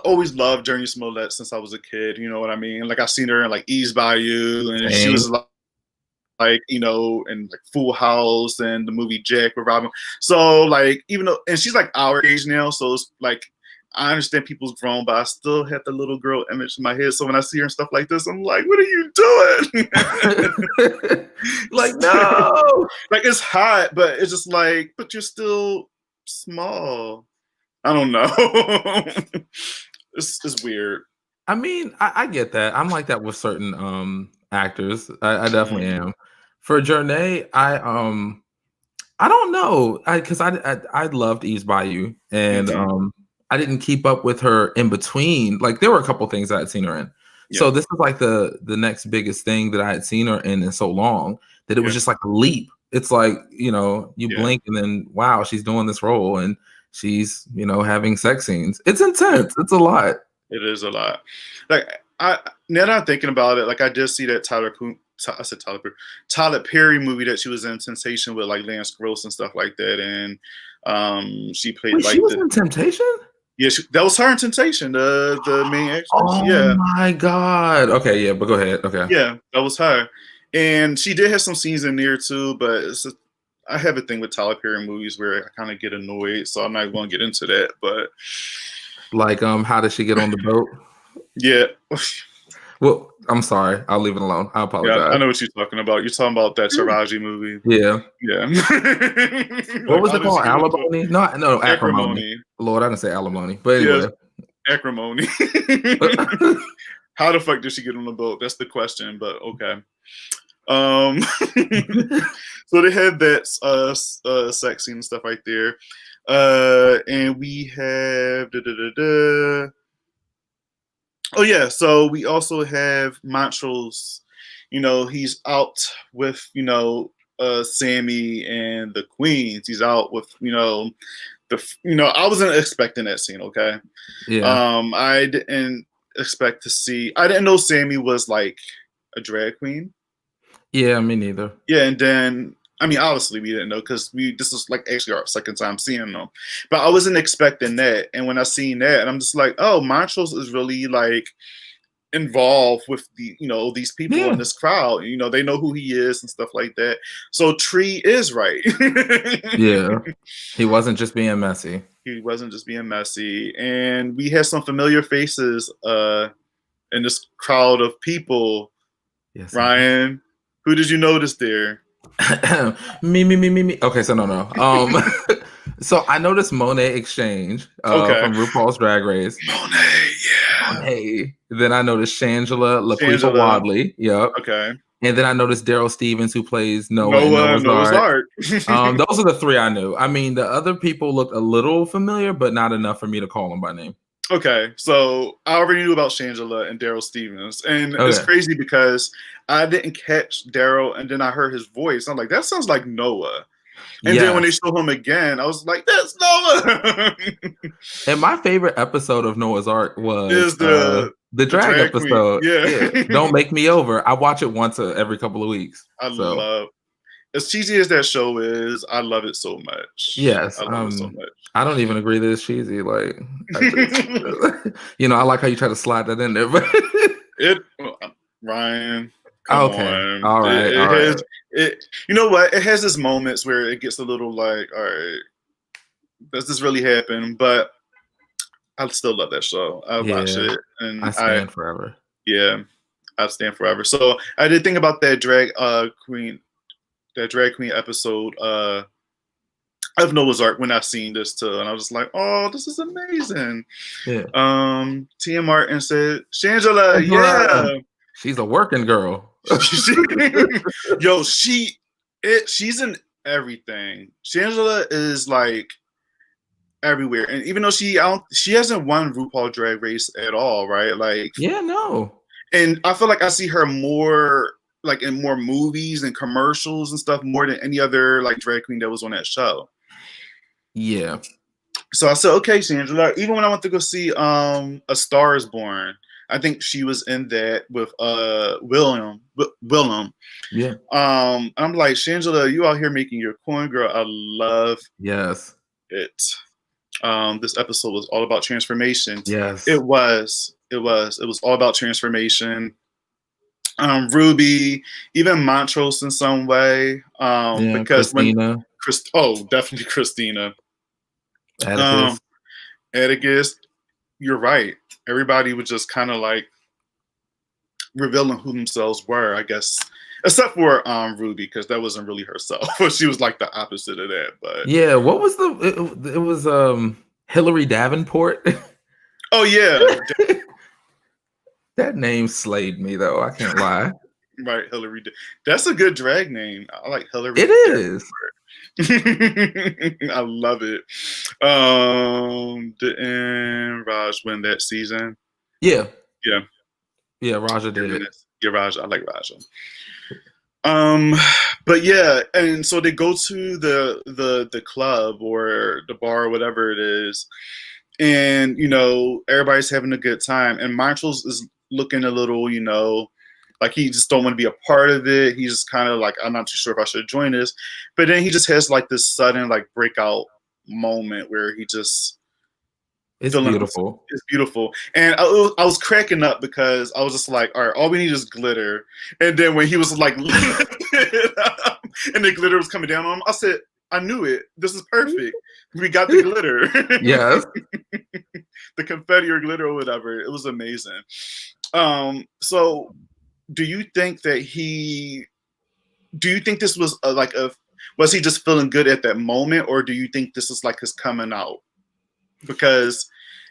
always loved Journey Smollett since I was a kid. You know what I mean? Like I've seen her in like Ease by You, and she was like in like Full House and the movie Jack with Robin. So like and she's like our age now, so it's like I understand people's grown, but I still have the little girl image in my head. So when I see her and stuff like this, I'm like, what are you doing? Like no, like it's hot, but it's just like, but you're still small. I don't know. It's weird. I mean, I get that. I'm like that with certain actors. I definitely am. For Journey, I don't know, because I loved Ease by You, and I didn't keep up with her in between. Like there were a couple things I had seen her in. Yeah. So this is like the next biggest thing that I had seen her in so long that it was just like a leap. It's like you blink and then wow, she's doing this role and she's having sex scenes. It's intense. It's a lot. It is a lot. Like now that I'm thinking about it, like I did see that Tyler Perry movie that she was in, Temptation, with like Lance Gross and stuff like that, and she played. Wait, like she was in Temptation. Yeah, that was her in Temptation, the main actress. Oh my god. Okay, yeah, but go ahead. Okay. Yeah, that was her, and she did have some scenes in there too, but I have a thing with Tyler Perry movies where I kind of get annoyed, so I'm not going to get into that. But like, how did she get on the boat? Yeah. Well, I'm sorry. I'll leave it alone. I apologize. Yeah, I know what you're talking about. You're talking about that Taraji movie. Yeah. Yeah. What was it called? Alimony? No, acrimony. Lord, I didn't say alimony. But anyway. Yeah, acrimony. How the fuck did she get on the boat? That's the question, but okay. So they had that sex scene and stuff right there. And we have oh yeah, so we also have Montrose. He's out with Sammy and the Queens. He's out with I wasn't expecting that scene. Okay, yeah. I didn't expect to see. I didn't know Sammy was like a drag queen. Yeah, me neither. Yeah, and then obviously we didn't know because this was like actually our second time seeing them, but I wasn't expecting that. And when I seen that, I'm just like, oh, Montrose is really like involved with the these people in this crowd. They know who he is and stuff like that. So Tree is right. Yeah, he wasn't just being messy. He wasn't just being messy, and we had some familiar faces in this crowd of people. Yes, Ryan, who did you notice there? me. Okay, so no. So I noticed Monet Exchange from RuPaul's Drag Race. Monet. Then I noticed Shangela LaQuifa Wadley. Yep. Okay. And then I noticed Daryl Stevens, who plays Noah's Ark. Those are the three I knew. The other people looked a little familiar, but not enough for me to call them by name. Okay, so I already knew about Shangela and Daryl Stevens, and it's crazy because I didn't catch Daryl, and then I heard his voice. I'm like, that sounds like Noah. And then when they show him again, I was like, that's Noah. And my favorite episode of Noah's Ark was the drag episode. Yeah. Don't Make Me Over. I watch it once every couple of weeks. I love as cheesy as that show is, I love it so much. Yes, I love it so much. I don't even agree that it's cheesy. Like, I like how you try to slide that in there, but Ryan, Come Okay. on. All right. All It right. has it. You know what? It has its moments where it gets a little like, all right, does this really happen? But I still love that show. I watch Yeah. it, I and stand forever. yeah, I stand forever. So I did think about that drag queen episode of Noah's Ark when I seen this too, and I was just like, oh, this is amazing. Yeah. Tia Martin said, Shangela, Angela, yeah. she's a working girl. Yo, she's in everything. Shangela is like everywhere, and even though she hasn't won RuPaul Drag Race at all, right? Like, Yeah, no. and I feel like I see her more like in more movies and commercials and stuff more than any other like drag queen that was on that show. Yeah. So I said, okay, Shangela. Even when I went to go see A Star Is Born, I think she was in that with Willem. Yeah. I'm like, Shangela, you out here making your coin, girl. I love Yes. it. This episode was all about transformation. Yes. It was. It was all about transformation. Ruby, even Montrose in some way. Yeah. Because when Christina. definitely Christina. Atticus. Atticus, you're right. Everybody was just kind of like revealing who themselves were, I guess, except for Ruby, because that wasn't really herself. She was like the opposite of that. But Yeah. What was it was Hillary Davenport. oh yeah, That name slayed me though. I can't lie. right, Hillary. That's a good drag name. I like Hillary. It is. I love it. Didn't Raj win that season? Yeah. Yeah. Yeah, Raja did it. Yeah, Raja. I like Raja. But yeah, and so they go to the club or the bar or whatever it is, and everybody's having a good time, and Montrose is looking a little, like he just don't want to be a part of it. He's just kind of like, I'm not too sure if I should join this, but then he just has like this sudden like breakout moment where he just It's beautiful. It's beautiful. And I was cracking up because I was just like, all right, all we need is glitter. And then when he was like, and the glitter was coming down on him, I said, I knew it. This is perfect. We got the glitter. Yes. The confetti or glitter or whatever. It was amazing. So do you think this was was he just feeling good at that moment, or do you think this is like his coming out? Because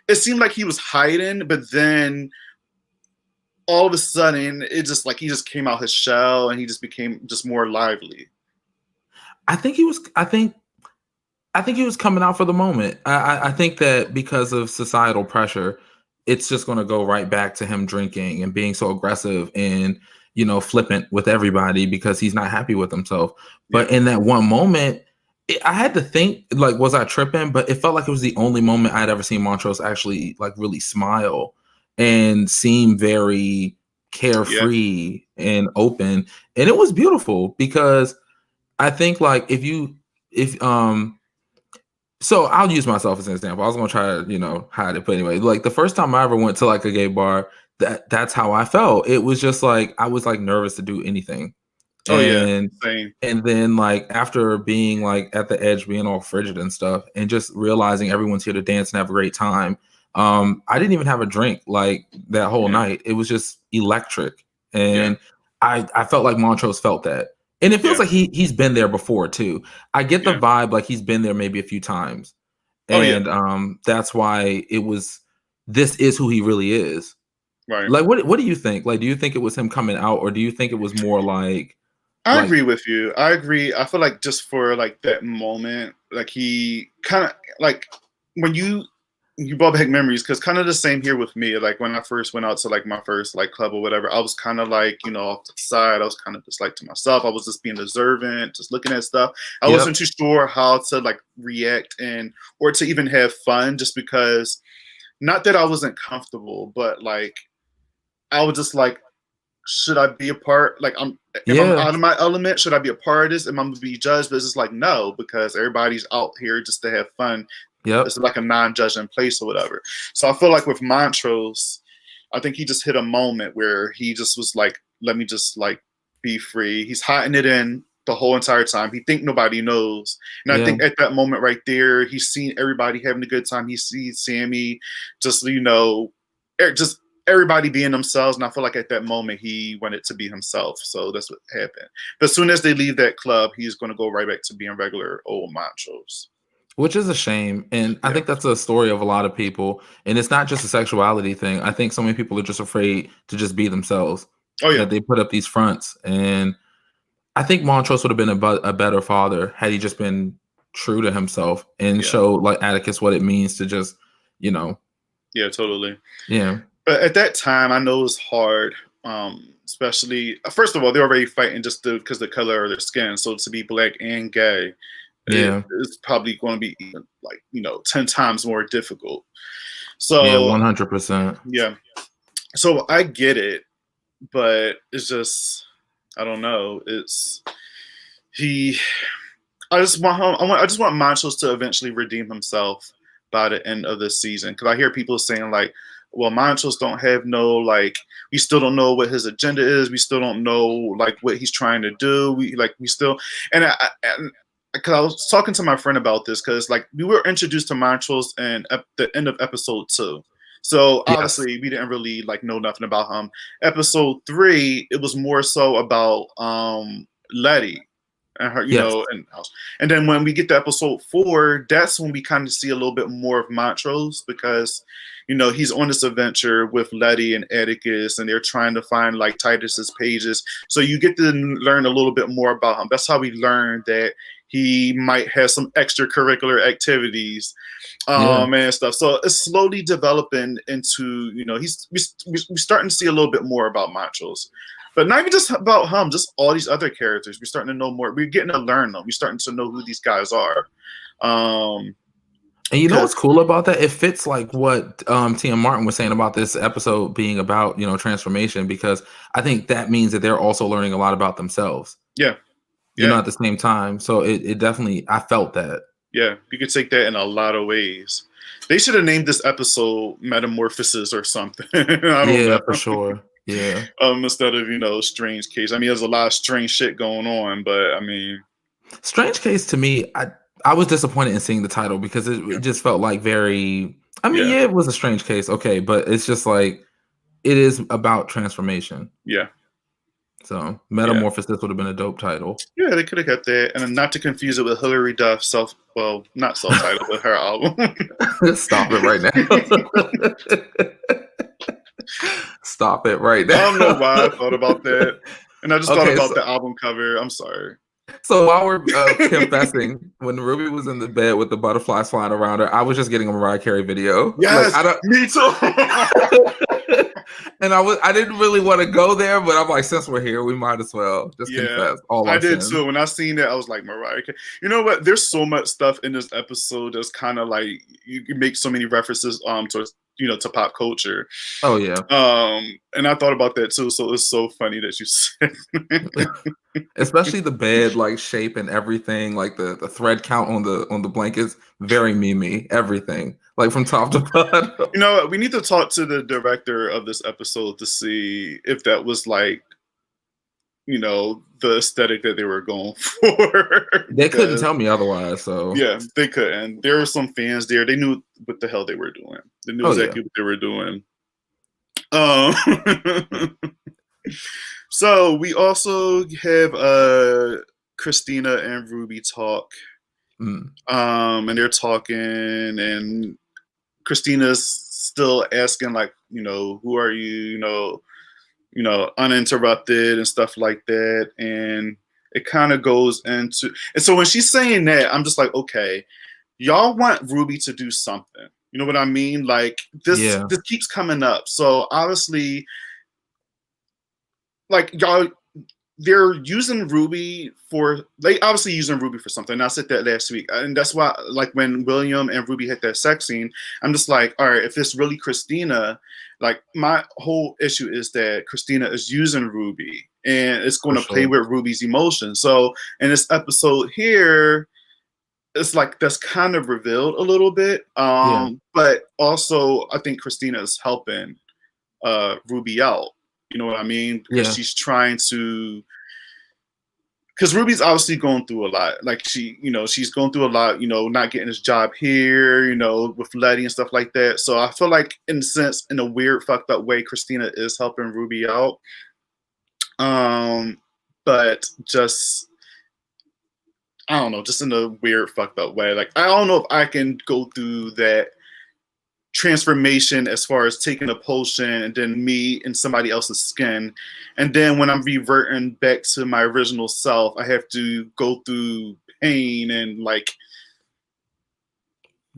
it seemed like he was hiding, but then all of a sudden it just like he just came out his shell and he just became just more lively. I think he was coming out for the moment. I think that because of societal pressure, it's just going to go right back to him drinking and being so aggressive and flippant with everybody because he's not happy with himself. But in that one moment, I had to think, like, was I tripping? But it felt like it was the only moment I'd ever seen Montrose actually like really smile and seem very carefree and open. And it was beautiful because I think like so I'll use myself as an example. I was gonna try to, hide it, but anyway, like the first time I ever went to like a gay bar, that's how I felt. It was just like I was like nervous to do anything. Oh yeah, same. And then like after being like at the edge, being all frigid and stuff, and just realizing everyone's here to dance and have a great time. I didn't even have a drink like that whole night. It was just electric, and I felt like Montrose felt that. And it feels like he's been there before too. I get the vibe like he's been there maybe a few times. And that's why this is who he really is. Right. Like what do you think? Like do you think it was him coming out, or do you think it was more like I agree with you. I agree. I feel like just for like that moment, like he kind of like when you brought back memories, because kind of the same here with me. Like when I first went out to like my first like club or whatever, I was kind of like, off to the side. I was kind of just like to myself. I was just being observant, just looking at stuff. I wasn't too sure how to like react or to even have fun, just because, not that I wasn't comfortable, but like I was just like, should I be a part? Like if I'm out of my element, should I be a part of this? Am I going to be judged? But it's just like, no, because everybody's out here just to have fun. It's like a non-judging place or whatever. So I feel like with Montrose, I think he just hit a moment where he just was like let me just like be free. He's hiding it in the whole entire time. He think nobody knows. And I Yeah. think at that moment right there, he's seen everybody having a good time. He sees Sammy just, just everybody being themselves. And I feel like at that moment he wanted to be himself. So that's what happened. But as soon as they leave that club, he's going to go right back to being regular old machos. Which is a shame. And I think that's a story of a lot of people. And it's not just a sexuality thing. I think so many people are just afraid to just be themselves. Oh, yeah. That they put up these fronts. And I think Montrose would have been a better father had he just been true to himself and show like Atticus what it means to just, Yeah, totally. Yeah. But at that time, I know it was hard. Especially, first of all, they're already fighting just because the color of their skin. So to be black and gay, it's probably going to be even 10 times more difficult. So 100%. Yeah. So I get it, but it's just, I don't know. I just want Montrose to eventually redeem himself by the end of this season. Because I hear people saying like, well, Montrose don't have we still don't know what his agenda is. We still don't know like what he's trying to do. Because I was talking to my friend about this because like we were introduced to Montrose in the end of episode 2. So obviously we didn't really know nothing about him. Episode 3, it was more so about Letty and her, and then when we get to episode 4, that's when we kind of see a little bit more of Montrose because he's on this adventure with Letty and Atticus, and they're trying to find like Titus's pages. So you get to learn a little bit more about him. That's how we learned that he might have some extracurricular activities and stuff. So it's slowly developing into, we're starting to see a little bit more about Montrose. But not even just about him, just all these other characters. We're starting to know more. We're getting to learn them. We're starting to know who these guys are. And you know what's cool about that? It fits like what Tia Martin was saying about this episode being about, transformation, because I think that means that they're also learning a lot about themselves. Yeah. At the same time. So it definitely, I felt that. Yeah, you could take that in a lot of ways. They should have named this episode Metamorphosis or something. I don't know. For sure. Yeah. Instead of, Strange Case. I mean, there's a lot of strange shit going on, but I mean. Strange Case to me, I was disappointed in seeing the title because it just felt like very, it was a strange case. Okay. But it's just like, it is about transformation. Yeah. So Metamorphosis would have been a dope title. Yeah, they could have kept that. And not to confuse it with Hilary Duff's not self-titled, but her album. Stop it right now. Stop it right now. I don't know why I thought about that. And I just thought about the album cover. I'm sorry. So while we're confessing, when Ruby was in the bed with the butterflies flying around her, I was just getting a Mariah Carey video. Yes, me too. And I didn't really want to go there, but I'm like, since we're here, we might as well just confess all our sins. I did too. When I seen that, I was like, Mariah Carey. You know what? There's so much stuff in this episode that's kind of like you make so many references to pop culture. Oh yeah. And I thought about that too. So it's so funny that you said, especially the bed like shape and everything, like the thread count on the blankets, very Mimi. Everything like from top to bottom. We need to talk to the director of this episode to see if that was like, the aesthetic that they were going for. They couldn't tell me otherwise. So yeah, they couldn't. There were some fans there. They knew what the hell they were doing. They knew exactly what they were doing. So we also have Christina and Ruby talk. And they're talking, and Christina's still asking like, who are you? Uninterrupted and stuff like that. And it kind of goes into, and so when she's saying that, I'm just like, okay, y'all want Ruby to do something. You know what I mean? Like this keeps coming up. So obviously, like they're using Ruby for something. And I said that last week. And that's why, like when William and Ruby had that sex scene, I'm just like, all right, if it's really Christina, like my whole issue is that Christina is using Ruby and it's going to play with Ruby's emotions. So in this episode here, it's like that's kind of revealed a little bit. But also I think Christina is helping Ruby out. You know what I mean? Because Yeah. she's trying to. Because Ruby's obviously going through a lot. Like she's going through a lot. Not getting this job here. With Letty and stuff like that. So I feel like, in a sense, in a weird, fucked up way, Christina is helping Ruby out. But just, I don't know, just in a weird, fucked up way. Like, I don't know if I can go through that transformation as far as taking a potion and then me in somebody else's skin, and then when I'm reverting back to my original self, I have to go through pain and like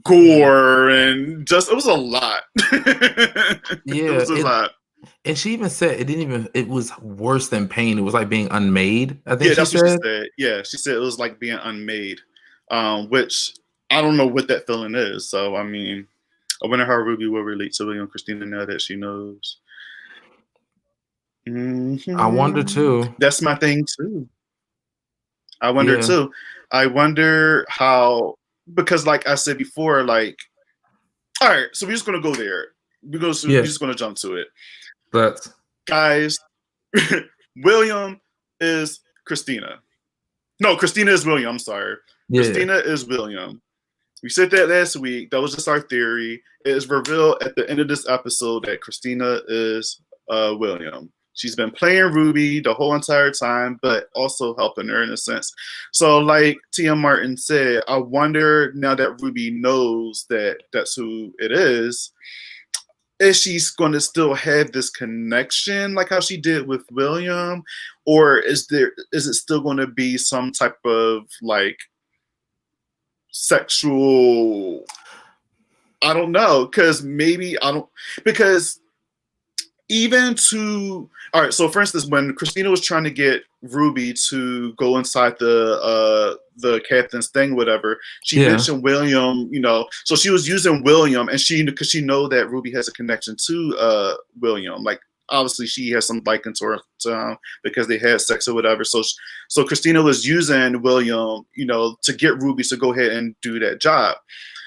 gore, and just, it was a lot. Yeah, It was a lot. and she even said it was worse than pain. It was like being unmade, I think Yeah, she that's what she said. said. Yeah, she said it was like being unmade, which I don't know what that feeling is. So I mean, I wonder how Ruby will relate to William Christina now that she knows. I wonder Mhm. too. That's my thing too. I wonder Yeah. too. I wonder how, because like I said before, like, all right, so we're just gonna go there. We're Yeah. just gonna jump to it, But guys. William is Christina. No, Christina is William. I'm sorry. yeah. Christina is William. We said that last week. That was just our theory. It is revealed at the end of this episode that Christina is William. She's been playing Ruby the whole entire time, but also helping her in a sense. So, like Tia Martin said, I wonder, now that Ruby knows that that's who it is she's going to still have this connection like how she did with William, or is it still going to be some type of like sexual, I don't know, because even to, all right, so for instance, when Christina was trying to get Ruby to go inside the captain's thing, whatever, she mentioned William, so she was using William, and because she know that Ruby has a connection to William, like obviously she has some liking to her because they had sex or whatever. So Christina was using William, to get Ruby to go ahead and do that job.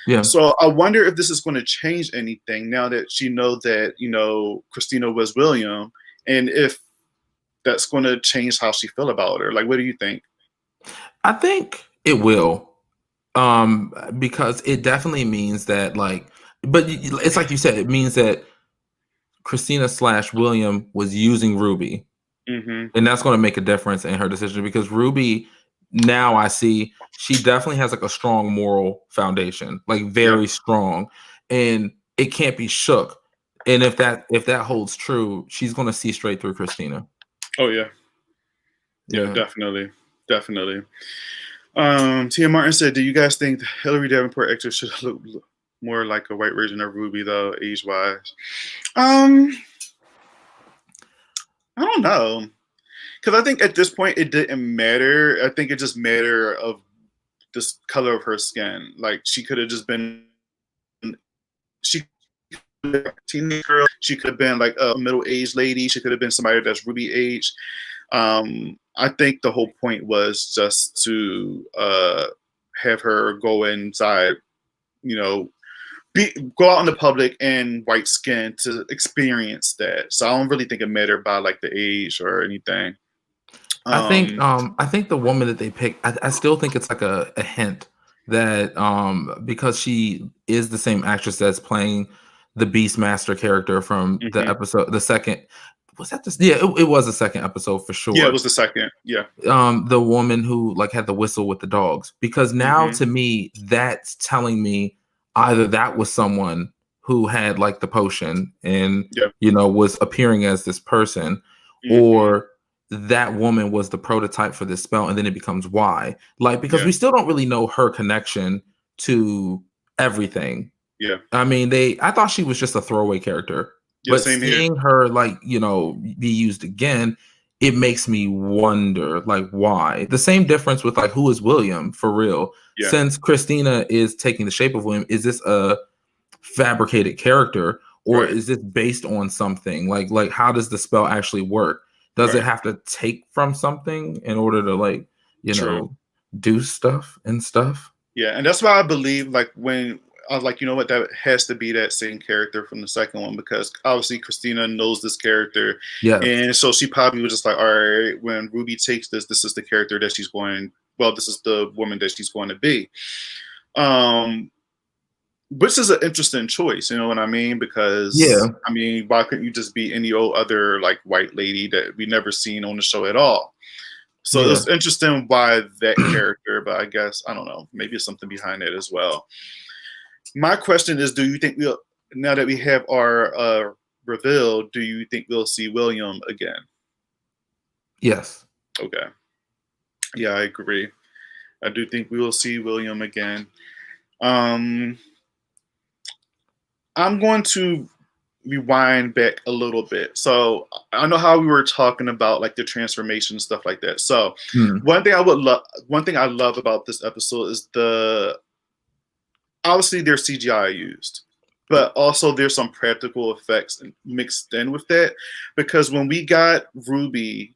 Yeah. So I wonder if this is going to change anything now that she knows that, Christina was William, and if that's going to change how she feel about her. Like, what do you think? I think it will. Because it definitely means that, like, but it's like you said, it means that Christina / William was using Ruby. Mm-hmm. And that's going to make a difference in her decision, because Ruby, now I see she definitely has like a strong moral foundation, like very strong, and it can't be shook. And if that holds true, she's going to see straight through Christina. Oh yeah, definitely. Tia Martin said, "Do you guys think the Hilary Davenport actress should look more like a white version of Ruby, though, age-wise?" I don't know. Because I think at this point it didn't matter. I think it just mattered of this color of her skin. Like, she could have just been, she could have been a teenage girl. She could have been like a middle-aged lady. She could have been somebody that's Ruby age. I think the whole point was just to have her go inside, go out in the public in white skin to experience that. So I don't really think it mattered by like the age or anything. I think the woman that they picked, I still think it's like a hint that because she is the same actress that's playing the Beastmaster character from the episode, the second, was that this? Yeah, it was the second episode for sure. Yeah, it was the second. Yeah. The woman who like had the whistle with the dogs, because now to me that's telling me either that was someone who had like the potion and was appearing as this person, or that woman was the prototype for this spell, and then it becomes why. Like, because we still don't really know her connection to everything. Yeah. I mean, I thought she was just a throwaway character. But seeing her like, be used again, it makes me wonder like why. The same difference with like who is William for real. Yeah. Since Christina is taking the shape of William, is this a fabricated character, or is this based on something? Like how does the spell actually work? Does it have to take from something in order to like, do stuff and stuff? Yeah, and that's why I believe like when I was like, you know what, that has to be that same character from the second one, because obviously Christina knows this character, Yes. and so she probably was just like, all right, when Ruby takes this is the character that she's going. Well, this is the woman that she's going to be. Which is an interesting choice, you know what I mean? Yeah. Because I mean, why couldn't you just be any old other like white lady that we never seen on the show at all? So it Yeah. was interesting why that character, but I guess I don't know, maybe it's something behind it as well. My question is, do you think we'll, now that we have our reveal, do you think we'll see William again? Yes. Okay. Yeah, I agree. I do think we will see William again. I'm going to rewind back a little bit. So I know how we were talking about like the transformation stuff like that. So one thing I love about this episode is obviously there's CGI used, but also there's some practical effects mixed in with that, because when we got Ruby,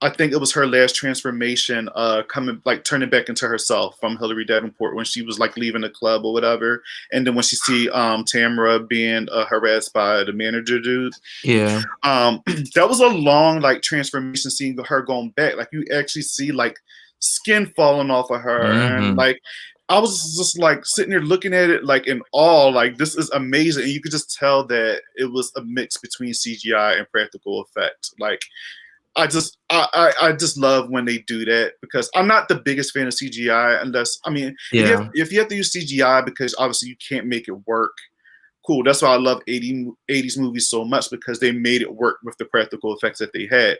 I think it was her last transformation, coming like turning back into herself from Hilary Davenport when she was like leaving the club or whatever, and then when she see Tamara being harassed by the manager dude. Yeah. That was a long like transformation scene with her going back. Like you actually see like skin falling off of her, and like I was just like sitting there looking at it like in awe, like this is amazing. And you could just tell that it was a mix between CGI and practical effects. Like I just love when they do that, because I'm not the biggest fan of CGI unless, I mean, if you have to use CGI because obviously you can't make it work, cool. That's why I love 80s movies so much, because they made it work with the practical effects that they had.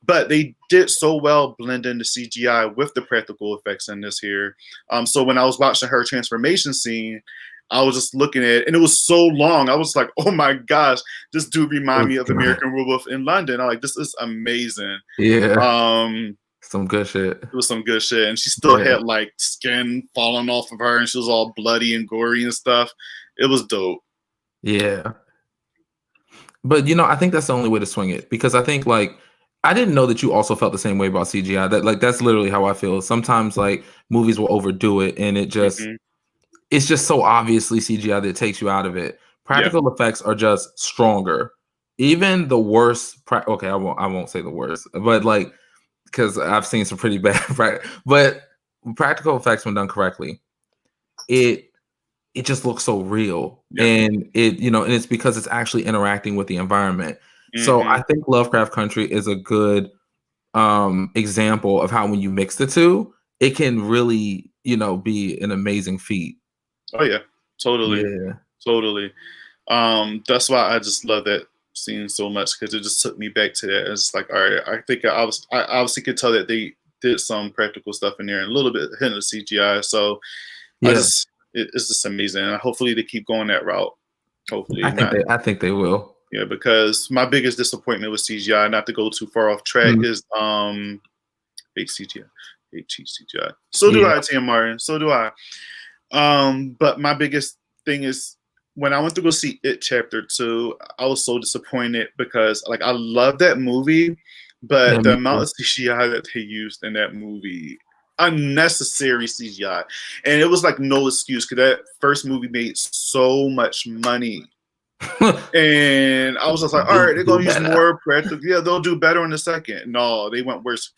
But they did so well blending the CGI with the practical effects in this here. So when I was watching her transformation scene, I was just looking at it, and it was so long. I was like, oh my gosh, this dude remind me of American Werewolf in London. I'm like, this is amazing. Yeah. Some good shit. It was some good shit. And she still had like skin falling off of her, and she was all bloody and gory and stuff. It was dope. Yeah. But I think that's the only way to swing it, because I think like I didn't know that you also felt the same way about CGI. That like that's literally how I feel. Sometimes like movies will overdo it, and it's just so obviously CGI that it takes you out of it. Practical effects are just stronger. Even the worst. Okay, I won't say the worst, but like, because I've seen some pretty bad. But practical effects, when done correctly, it just looks so real, and and it's because it's actually interacting with the environment. So I think Lovecraft Country is a good example of how when you mix the two, it can really be an amazing feat. Oh yeah, totally. That's why I just love that scene so much, because it just took me back to that. It's like, all right, I think I obviously could tell that they did some practical stuff in there and a little bit hint of CGI. So it's just amazing. And hopefully they keep going that route. Hopefully, I think they will. Yeah, because my biggest disappointment with CGI, not to go too far off track, is hate CGI. Hate cheap CGI. So do I, Tim Martin. So do I. But my biggest thing is when I went to go see It Chapter 2, I was so disappointed, because like I love that movie, but the amount of CGI that they used in that movie, unnecessary CGI, and it was like no excuse, because that first movie made so much money. And I was just like, all right, they're gonna use more practical. Yeah, they'll do better in the second. No, they went worse.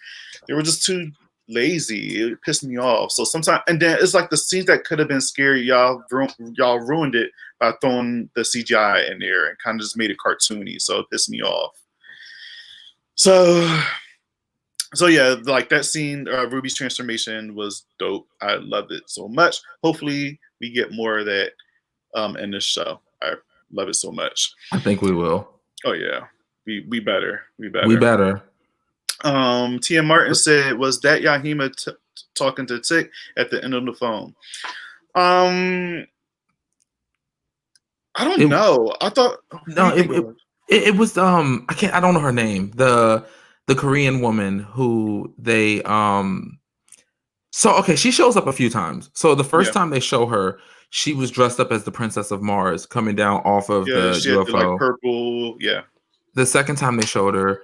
They were just too lazy. It pissed me off. So sometimes, and then it's like the scenes that could have been scary, y'all ruined it by throwing the CGI in there and kind of just made it cartoony. So it pissed me off. So yeah, like that scene, Ruby's transformation was dope. I loved it so much. Hopefully we get more of that in this show. I love it so much. I think we will. Oh yeah, we better. Tia Martin said, "Was that Yahima talking to Tick at the end of the phone?" I don't know. I thought it was I don't know her name. The Korean woman who they So okay, she shows up a few times. So the first time they show her, she was dressed up as the Princess of Mars coming down off of the she UFO. had the, like purple. Yeah. The second time they showed her,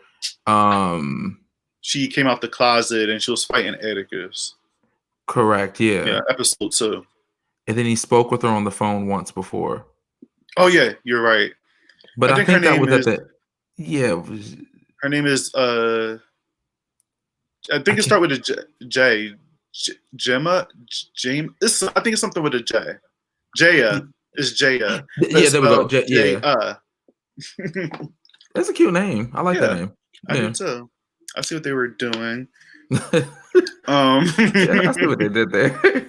she came out the closet and she was fighting Atticus. Correct. Yeah. Yeah. Episode 2. and then he spoke with her on the phone once before. Oh yeah, you're right. But I I think her think that name was at is the it was, her name is I I think it can't. starts with a Gemma, James. I think it's something with a J. Jaya is Jaya, but Yeah, it's there we go. spelled J. Yeah, Yeah, that's a cute name. I like that name. I do Yeah, too. I see what they were doing. yeah, Um, I see what they did there.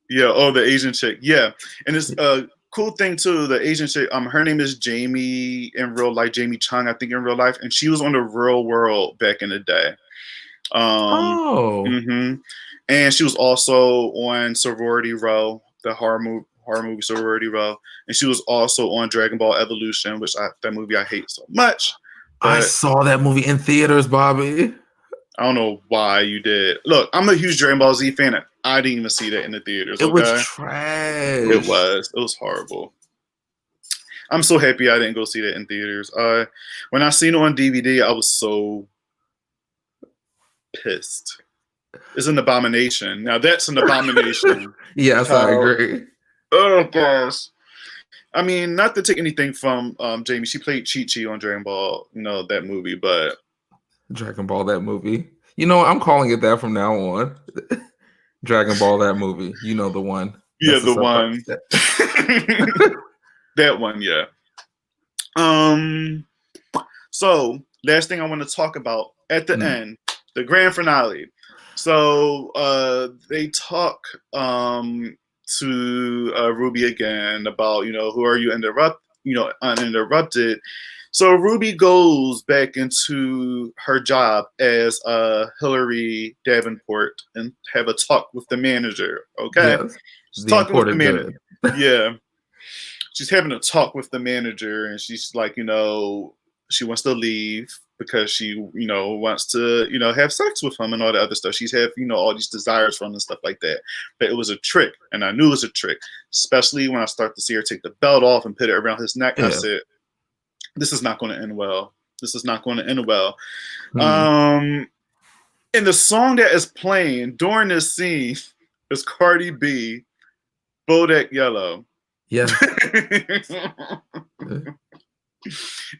yeah. Oh, the Asian chick. Yeah, and it's a cool thing too. The Asian chick. Her name is Jamie in real life. Jamie Chung, I think, in real life, and she was on the Real World back in the day. Oh, hmm And she was also on Sorority Row, the horror movie Sorority Row, and she was also on Dragon Ball Evolution, which that movie I hate so much. I But saw that movie in theaters, Bobby. I don't know why you did. Look, I'm a huge Dragon Ball Z fan. And I didn't even see that in the theaters. It was Okay, it trash. was. It was horrible. I'm so happy I didn't go see that in theaters. When I seen it on DVD, I was so pissed. It's an abomination. Now that's an abomination. Yes, I How? agree. Oh gosh. I mean, not to take anything from Jamie. She played Chi Chi on Dragon Ball, that movie. But Dragon Ball, that movie. You know what? I'm calling it that from now on. Dragon Ball, that movie. You know the one. yeah, That's the the subtitle. one, that one, yeah. Um. So last thing I want to talk about at the end, the grand finale. So they talk to Ruby again about who are you uninterrupted. So Ruby goes back into her job as Hillary Davenport and have a talk with the manager. Okay, Yes, she's the talking with the imported manager. good. Yeah, she's having a talk with the manager, and she's like, she wants to leave because she, wants to, have sex with him and all the other stuff. She's have, all these desires from him and stuff like that. But it was a trick, and I knew it was a trick, especially when I start to see her take the belt off and put it around his neck. Yeah. I said, this is not going to end well. This is not going to end well. Hmm. And the song that is playing during this scene is Cardi B, Bodak Yellow. Yeah.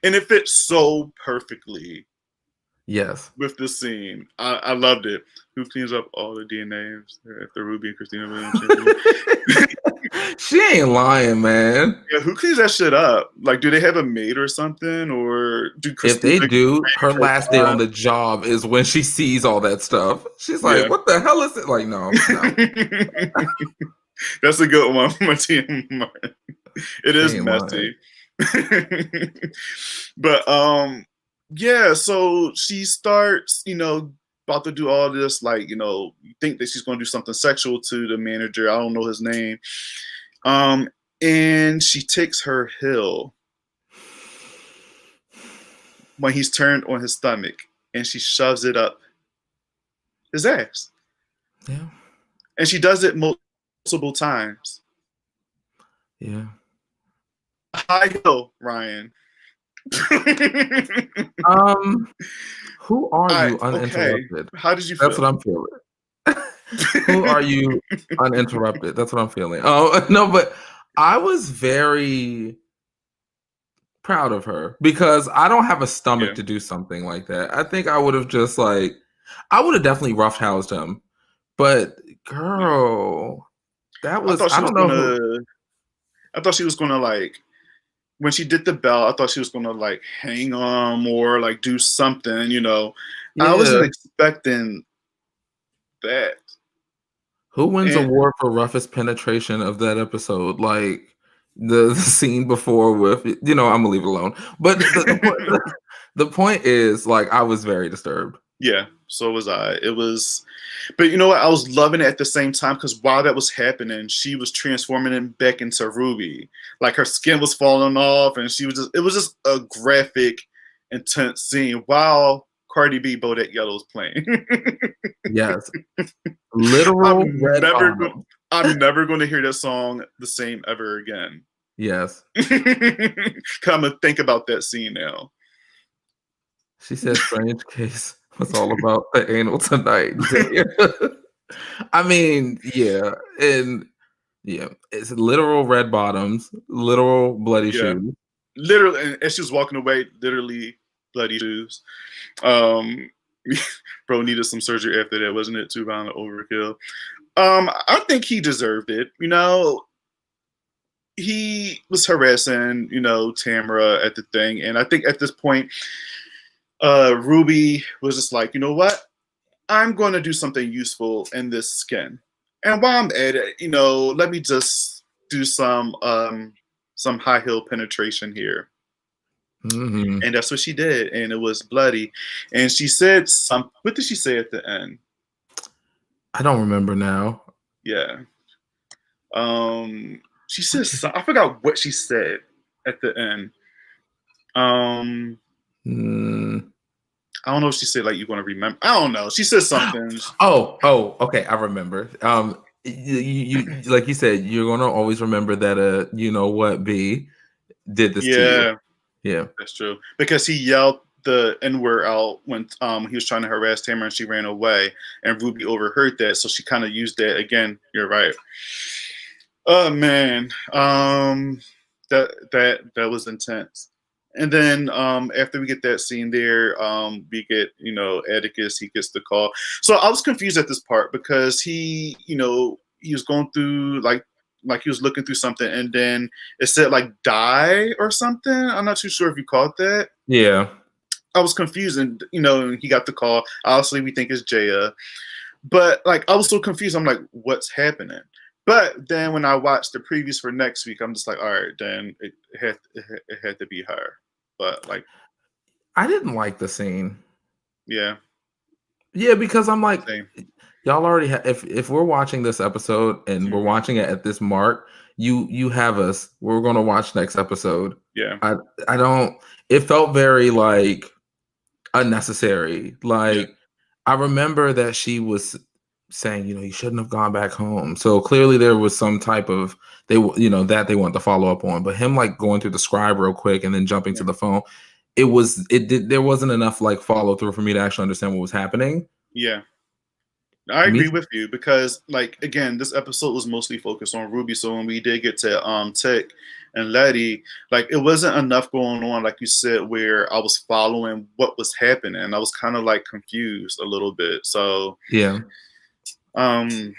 And it fits so perfectly Yes. with the scene. I loved it. Who cleans up all the DNA after Ruby and Christina Williams? She ain't lying, man. Yeah, who cleans that shit up? Like, do they have a maid or something? Or do Christina? If they do, her last day on the job is when she sees all that stuff. She's like, what the hell is it? Like, no. That's a good one from Tia Martin. It is messy. But yeah, so she starts, about to do all this, like, you think that she's gonna do something sexual to the manager. I don't know his name. And she takes her heel when he's turned on his stomach, and she shoves it up his ass. Yeah. And she does it multiple times. Yeah. High heel, Ryan. Who are you uninterrupted? Okay. How did you feel? That's what I'm feeling. Who are you uninterrupted? That's what I'm feeling. Oh, no, but I was very proud of her because I don't have a stomach to do something like that. I think I would have just I would have definitely roughhoused him. But girl, that was, I don't know. I thought she was gonna when she did the bell, I thought she was gonna hang on or do something, Yeah. I wasn't expecting that. Who wins award for roughest penetration of that episode? Like the scene before with, I'm gonna leave it alone. But the point is, I was very disturbed. Yeah, so was I. It was, but you know what? I was loving it at the same time because while that was happening, she was transforming it back into Ruby. Like her skin was falling off, and it was just a graphic, intense scene while Cardi B Bodak Yellow was playing. Yes. Literal red bottom. I'm never going to hear that song the same ever again. Yes. Come and think about that scene now. She said, "Strange case was all about the anal tonight." I mean, yeah, and yeah, it's literal red bottoms, literal bloody Yeah, shoes. literally, and as she was walking away, literally bloody shoes. Um, bro needed some surgery after that, wasn't it? Too violent overkill. I think he deserved it. You know, he was harassing, Tamara at the thing, and I think at this point, Ruby was just like, you know what? I'm going to do something useful in this skin, and while I'm at it, let me just do some high heel penetration here. Mhm. And that's what she did, and it was bloody. And she said some. What did she say at the end? I don't remember now. Yeah. She said some, I forgot what she said at the end. Um, Mm. I don't know if she said like you're gonna remember. I don't know. She said something. Oh, okay, I remember. You like you said, you're gonna always remember that you know what B did this to you. Yeah, Yeah. that's true. Because he yelled the N word out when he was trying to harass Tamara and she ran away, and Ruby overheard that, so she kind of used that again. You're right. Oh man, that was intense. And then after we get that scene there, we get Atticus. He gets the call. So I was confused at this part because he was going through like he was looking through something, and then it said like die or something. I'm not too sure if you caught that. Yeah. I was confused, and he got the call. Obviously, we think it's Jaya, but like I was so confused. I'm like, what's happening? But then when I watched the previews for next week, I'm just like, all right, then it had to be her. But like, I didn't like the scene. yeah, Yeah, because I'm like, same. y'all already have. If we're watching this episode and we're Hmm. watching it at this mark, you have us. We're gonna watch next episode. Yeah, I I don't. It felt very like unnecessary. yeah, Like I remember that she was saying, you shouldn't have gone back home. So clearly there was some type of that they want to follow up on. But him like going through the scribe real quick and then jumping yeah, to the phone, there wasn't enough like follow through for me to actually understand what was happening. yeah. I Me, agree with you because, like, again, this episode was mostly focused on Ruby. So when we did get to Tech and Letty, like, it wasn't enough going on, like you said, where I was following what was happening. I was kind of like confused a little bit. So yeah, um,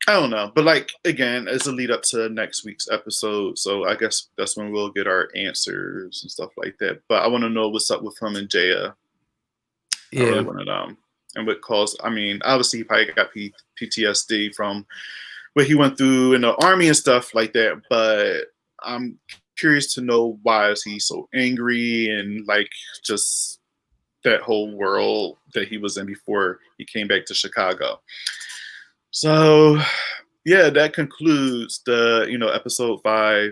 I don't know, but like again, as a lead up to next week's episode, so I guess that's when we'll get our answers and stuff like that. But I want to know what's up with him and Jaya. I really yeah. want to know. And what caused, I mean, obviously he probably got PTSD from what he went through in the army and stuff like that. But I'm curious to know why is he so angry and like just that whole world that he was in before he came back to Chicago. So yeah, that concludes the episode 5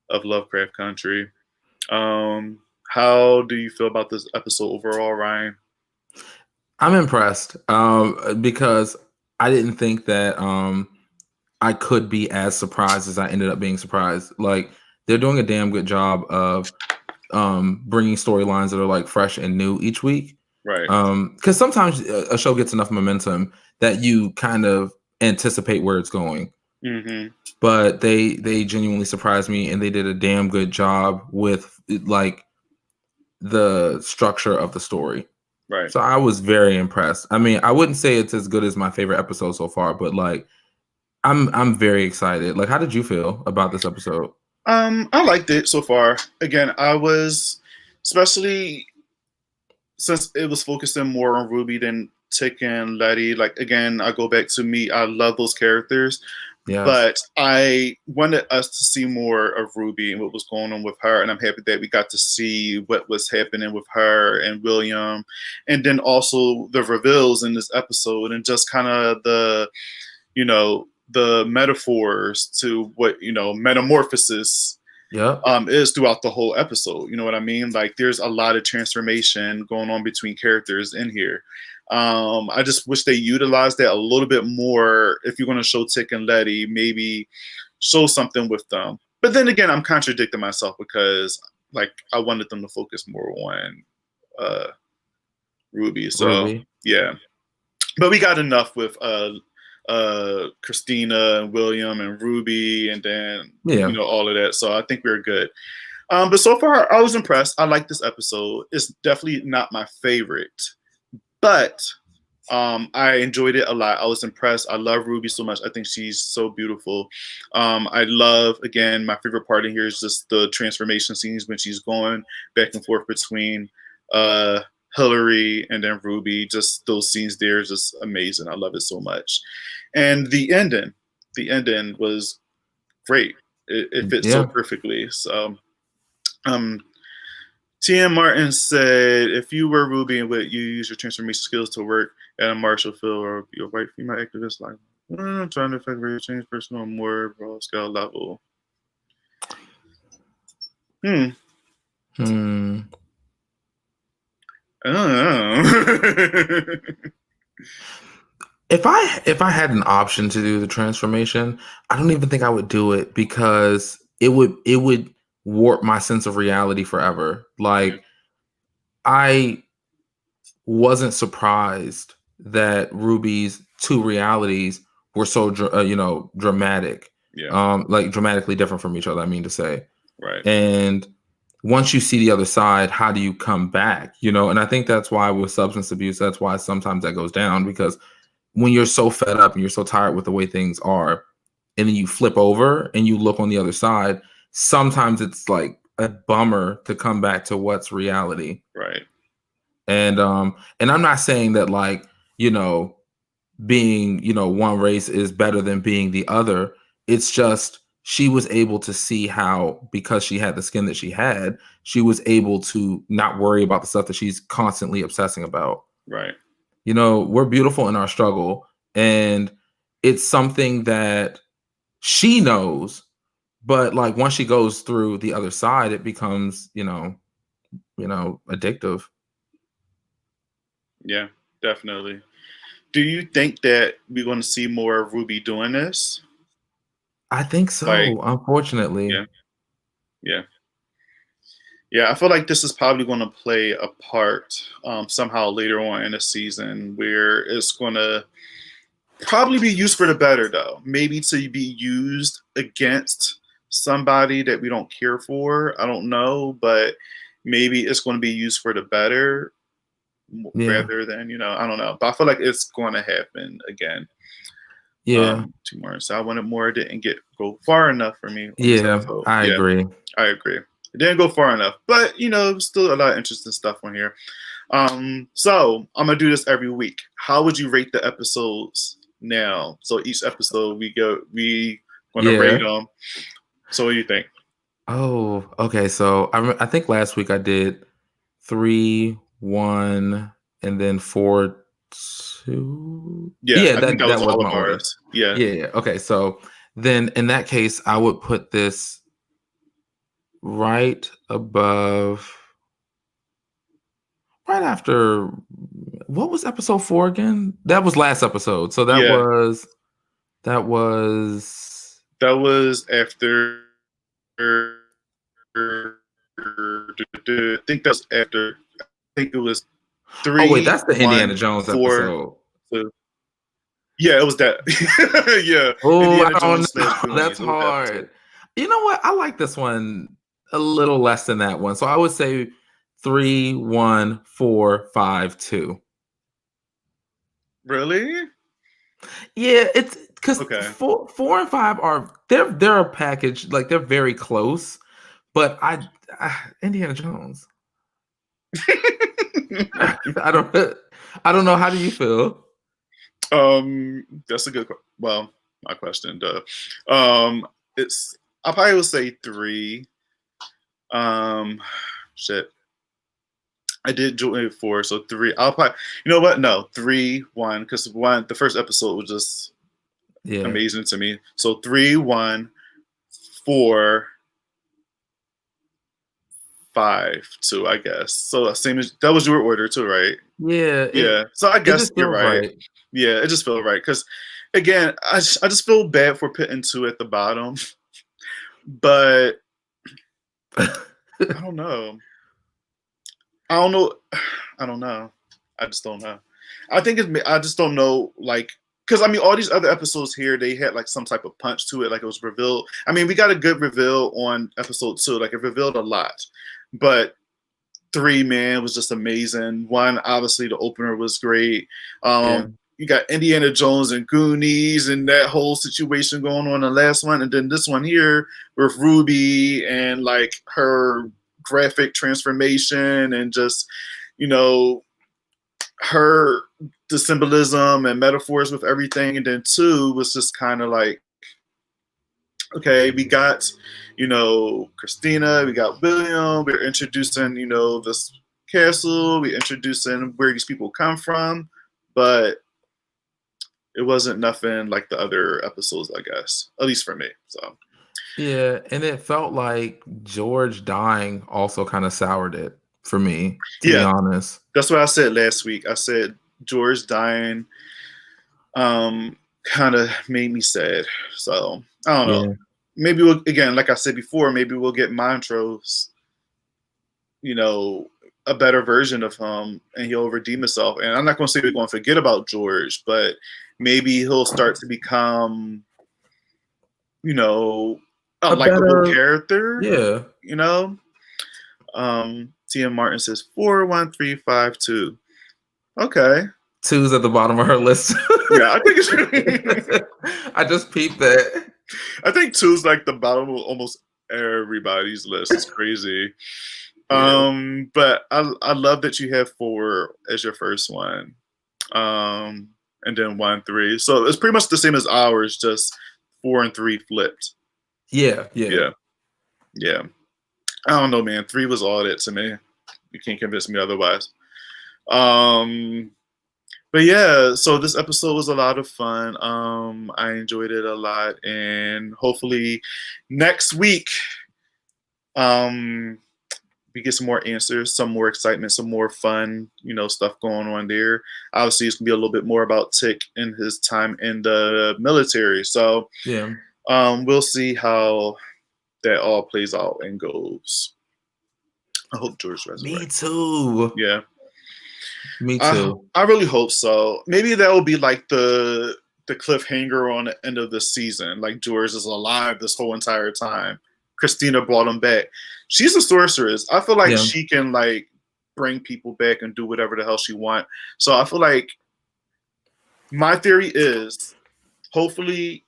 of Lovecraft Country. How do you feel about this episode overall, Ryan? I'm impressed because I didn't think that I could be as surprised as I ended up being surprised. Like they're doing a damn good job of bringing storylines that are like fresh and new each week. Right. Because sometimes a show gets enough momentum that you kind of anticipate where it's going. Mm-hmm. But they genuinely surprised me, and they did a damn good job with like the structure of the story. Right. So I was very impressed. I mean, I wouldn't say it's as good as my favorite episode so far, but like I'm very excited. Like, how did you feel about this episode? I liked it so far. Again, I was especially since it was focusing more on Ruby than Tick and Letty. Like again, I go back to me. I love those characters, Yes. but I wanted us to see more of Ruby and what was going on with her. And I'm happy that we got to see what was happening with her and William, and then also the reveals in this episode and just kind of you know the metaphors to what metamorphosis Yep. is throughout the whole episode. You know what I mean? Like there's a lot of transformation going on between characters in here. I just wish they utilized that a little bit more. If you're going to show Tick and Letty, maybe show something with them. But then again, I'm contradicting myself because like I wanted them to focus more on Ruby. So Ruby. yeah, but we got enough with Christina and William and Ruby, and then Yeah. all of that. So I think we're good. But so far, I was impressed. I like this episode. It's definitely not my favorite, but I enjoyed it a lot. I was impressed. I love Ruby so much. I think she's so beautiful. I love, again, my favorite part in here is just the transformation scenes when she's going back and forth between Hillary and then Ruby. Just those scenes there is just amazing. I love it so much. And the ending was great. It fits so Yeah. perfectly. So, T.M. Martin said, if you were Ruby and would you use your transformation skills to work at a Marshall Field or be a white female activist, like trying to effectively change person on a more broad scale level? I don't know. If I had an option to do the transformation, I don't even think I would do it because it would warp my sense of reality forever. Like, I wasn't surprised that Ruby's two realities were so dramatic, Yeah, like dramatically different from each other. I mean to say, right. and once you see the other side, how do you come back? And I think that's why with substance abuse, that's why sometimes that goes down, because when you're so fed up and you're so tired with the way things are, and then you flip over and you look on the other side, sometimes it's like a bummer to come back to what's reality. Right. And I'm not saying that, like, being, one race is better than being the other. It's just she was able to see how, because she had the skin that she had, she was able to not worry about the stuff that she's constantly obsessing about. Right. We're beautiful in our struggle, and it's something that she knows, but like once she goes through the other side, it becomes, addictive. Yeah, definitely. Do you think that we're going to see more of Ruby doing this? I think Like, so, unfortunately. yeah, yeah. Yeah, I feel like this is probably going to play a part somehow later on in the season where it's going to probably be used for the better, though. Maybe to be used against somebody that we don't care for. I don't know, but maybe it's going to be used for the better Yeah. rather than, I don't know. But I feel like it's going to happen again. Yeah. Two more. So I wanted more. It didn't go far enough for me on this Yeah, episode. I Yeah, agree. I agree. It didn't go far enough, but still a lot of interesting stuff on here. So I'm gonna do this every week. How would you rate the episodes now? So each episode we gonna rate Yeah. them. So what do you think? Oh, okay. So I think last week I did 3, 1, and then 4, 2. Yeah, Yeah, I think that that was was all my of order. ours. Yeah. Yeah, yeah. Okay, so then in that case, I would put this right above, right after. What was episode 4 again? That was last episode. So that Yeah. was That was after. I think that's after. I think it was Oh wait, 3, that's the Indiana 1, Jones 4. episode. So, yeah, it was that. Yeah, Oh, I Indiana don't Jones / know. Goonies. That's It was that episode. hard. You know what? I like this one a little less than that one. So I would say 3, 1, 4, 5, 2. Really? Yeah, it's because Okay. 4 and 5 are they're a package. Like, they're very close. But Indiana Jones. I don't know. How do you feel? That's a good. Well, my question. Duh. It's. I probably would say 3. Shit. I did join 4, so 3. I'll probably. You know what? No, 3, 1, because the first episode was just Yeah. amazing to me. So 3, 1, 4, 5, 2. I guess. So same as that was your order too, right? Yeah. Yeah. So I It guess just you're feels right. right. Yeah, it just feels right because, again, I just feel bad for putting 2 at the bottom, but I don't know. I don't know. I don't know. I just don't know. I think I just don't know. Like, because I mean, all these other episodes here, they had like some type of punch to it, like it was revealed. I mean, we got a good reveal on episode 2, like it revealed a lot, but 3, man, was just amazing. 1, obviously, the opener was great. Yeah. You got Indiana Jones and Goonies and that whole situation going on in the last one, and then this one here with Ruby and like her graphic transformation and just, you know, the symbolism and metaphors with everything. And then 2 was just kind of like, okay, we got, you know, Christina, we got William, we're introducing, you know, this castle, we're introducing where these people come from, but it wasn't nothing like the other episodes, I guess, at least for me. So Yeah, and it felt like George dying also kind of soured it for me, to be honest. That's what I said last week. I said George dying kind of made me sad. So I don't know. Maybe we'll, again, like I said before, maybe we'll get Montrose, you know, a better version of him, and he'll redeem himself. And I'm not going to say we're going to forget about George, but maybe he'll start to become, you know, a likable character. Yeah. You know? TM Martin says 41352. Okay. 2's at the bottom of her list. Yeah, I think it's I just peeped that. I think 2's like the bottom of almost everybody's list. It's crazy. Yeah. But I love that you have 4 as your first one. And then 1, 3. So it's pretty much the same as ours, just 4 and 3 flipped. Yeah. I don't know, man. 3 was all that to me. You can't convince me otherwise. But yeah, so this episode was a lot of fun. I enjoyed it a lot, and hopefully next week, we get some more answers, some more excitement, some more fun, you know, stuff going on there. Obviously, it's gonna be a little bit more about Tick and his time in the military. So yeah, we'll see how that all plays out and goes. I hope George resurrects. Me too. Yeah. Me too. I really hope so. Maybe that will be like the cliffhanger on the end of the season. Like George is alive this whole entire time. Christina brought him back. She's a sorceress. I feel like she can like bring people back and do whatever the hell she wants. So I feel like my theory is hopefully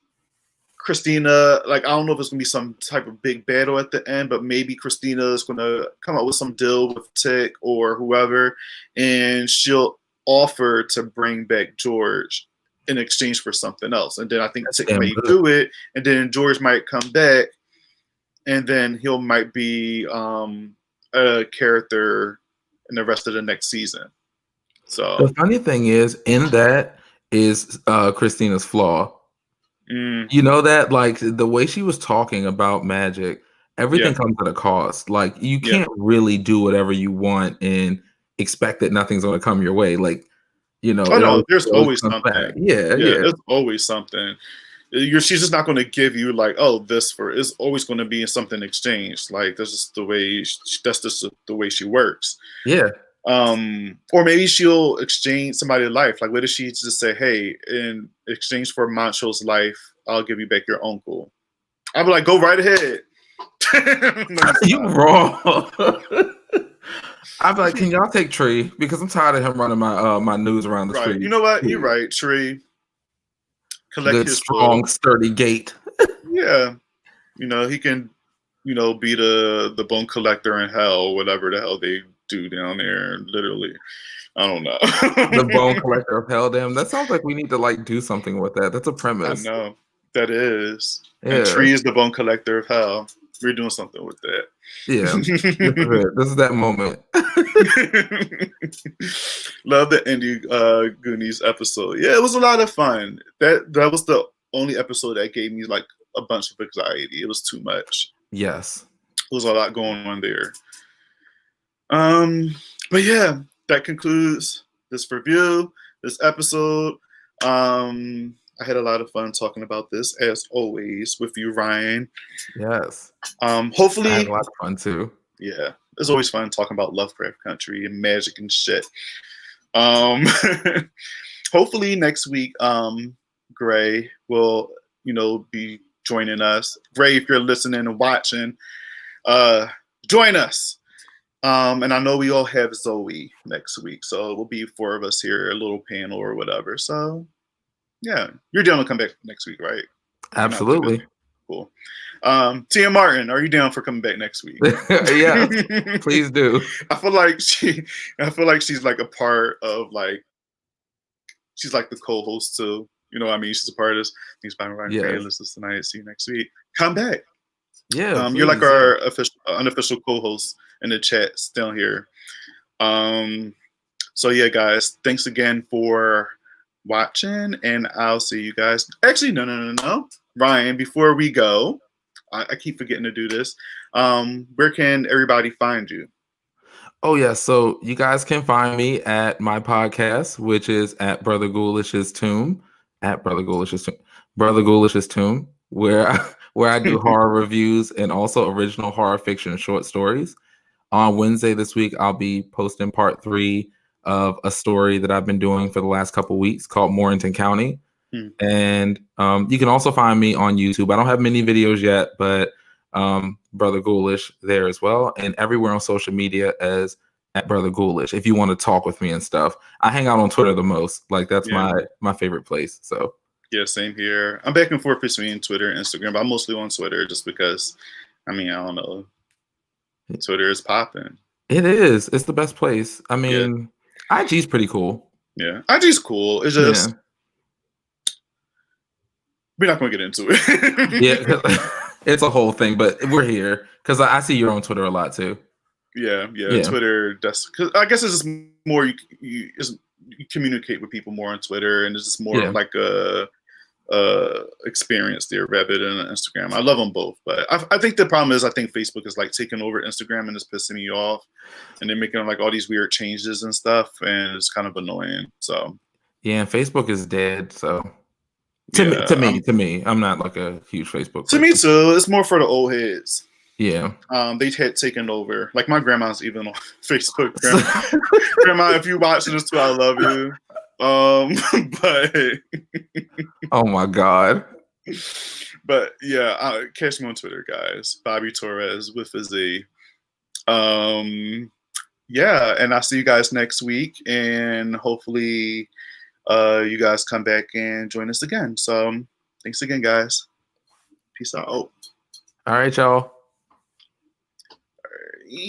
Christina, like I don't know if it's gonna be some type of big battle at the end, but maybe Christina is gonna come up with some deal with Tick or whoever, and she'll offer to bring back George in exchange for something else. And then I think Tick may do it, and then George might come back, and then he'll might be a character in the rest of the next season. So the funny thing is, in that is Christina's flaw. You know that, like, the way she was talking about magic, everything comes at a cost. Like, you can't really do whatever you want and expect that nothing's going to come your way. Like, you know, there's always something. Yeah. There's always something. She's just not going to give you like, oh, this for. It's always going to be something exchanged. Like that's just the way. That's just the way she works. Yeah. Or maybe she'll exchange somebody's life. Like, what if she just say, "Hey, in exchange for Mancho's life, I'll give you back your uncle." I'd be like, "Go right ahead." You wrong. I'd be like, "Can y'all take Tree? Because I'm tired of him running my news around the street." You know what? You're right, Tree. Collect his strong, sturdy gait. Yeah, you know he can, you know, be the bone collector in hell, whatever the hell they do down there. Literally, I don't know. The bone collector of hell. Damn, that sounds like we need to like do something with that. That's a premise. I know that is. Yeah. And Tree is the bone collector of hell. We're doing something with that. Yeah, this is that moment. Love the Indie Goonies episode. Yeah, it was a lot of fun. That was the only episode that gave me like a bunch of anxiety. It was too much. Yes, there was a lot going on there. But yeah, that concludes this review, this episode. I had a lot of fun talking about this, as always, with you, Ryan. Yes. Hopefully, I had a lot of fun too. Yeah, it's always fun talking about Lovecraft Country and magic and shit. Hopefully next week, Gray will, be joining us. Gray, if you're listening and watching, join us. And I know we all have Zoe next week, so it will be 4 of us here, a little panel or whatever. So, yeah, you're down to come back next week, right? Absolutely. Cool. Tia Martin, are you down for coming back next week? Yeah, please do. I feel like she's like a part of like, she's like the co-host too. You know what I mean? She's a part of this. Thanks for writing playlists tonight. See you next week. Come back. Yeah, you're like our unofficial co-host in the chats down here. So yeah, guys, thanks again for watching, and I'll see you guys. Actually, no. Ryan, before we go, I keep forgetting to do this. Where can everybody find you? Oh yeah, so you guys can find me at my podcast, which is at Brother Ghoulish's Tomb, at Brother Ghoulish's Tomb, where I do horror reviews and also original horror fiction short stories. On Wednesday this week, I'll be posting part 3 of a story that I've been doing for the last couple weeks called Morganton County. And you can also find me on YouTube. I don't have many videos yet, but Brother Ghoulish there as well, and everywhere on social media as at Brother Ghoulish. If you want to talk with me and stuff, I hang out on Twitter the most. Like that's my favorite place. So yeah, same here. I'm back and forth between Twitter and Instagram, but I'm mostly on Twitter just because, I don't know, Twitter is popping. It is. It's the best place. I mean, IG's pretty cool. Yeah, IG's cool. It's just we're not going to get into it. Yeah, it's a whole thing, but we're here because I see you're on Twitter a lot too. Yeah. Twitter. That's cause I guess it's just more you communicate with people more on Twitter, and it's just more of like a experience there rather than Instagram. I love them both, but I think the problem is I think Facebook is like taking over Instagram and it's pissing me off, and they're making like all these weird changes and stuff, and it's kind of annoying. So yeah, and Facebook is dead. So to me, I'm not like a huge Facebook person. To me too, it's more for the old heads. Yeah. They had taken over. Like my grandma's even on Facebook. Grandma, if you watching this too, I love you. But oh my God. But yeah, catch me on Twitter, guys. Bobby Torres with a Z. Yeah, and I'll see you guys next week, and hopefully you guys come back and join us again. So thanks again, guys. Peace out. All right, y'all.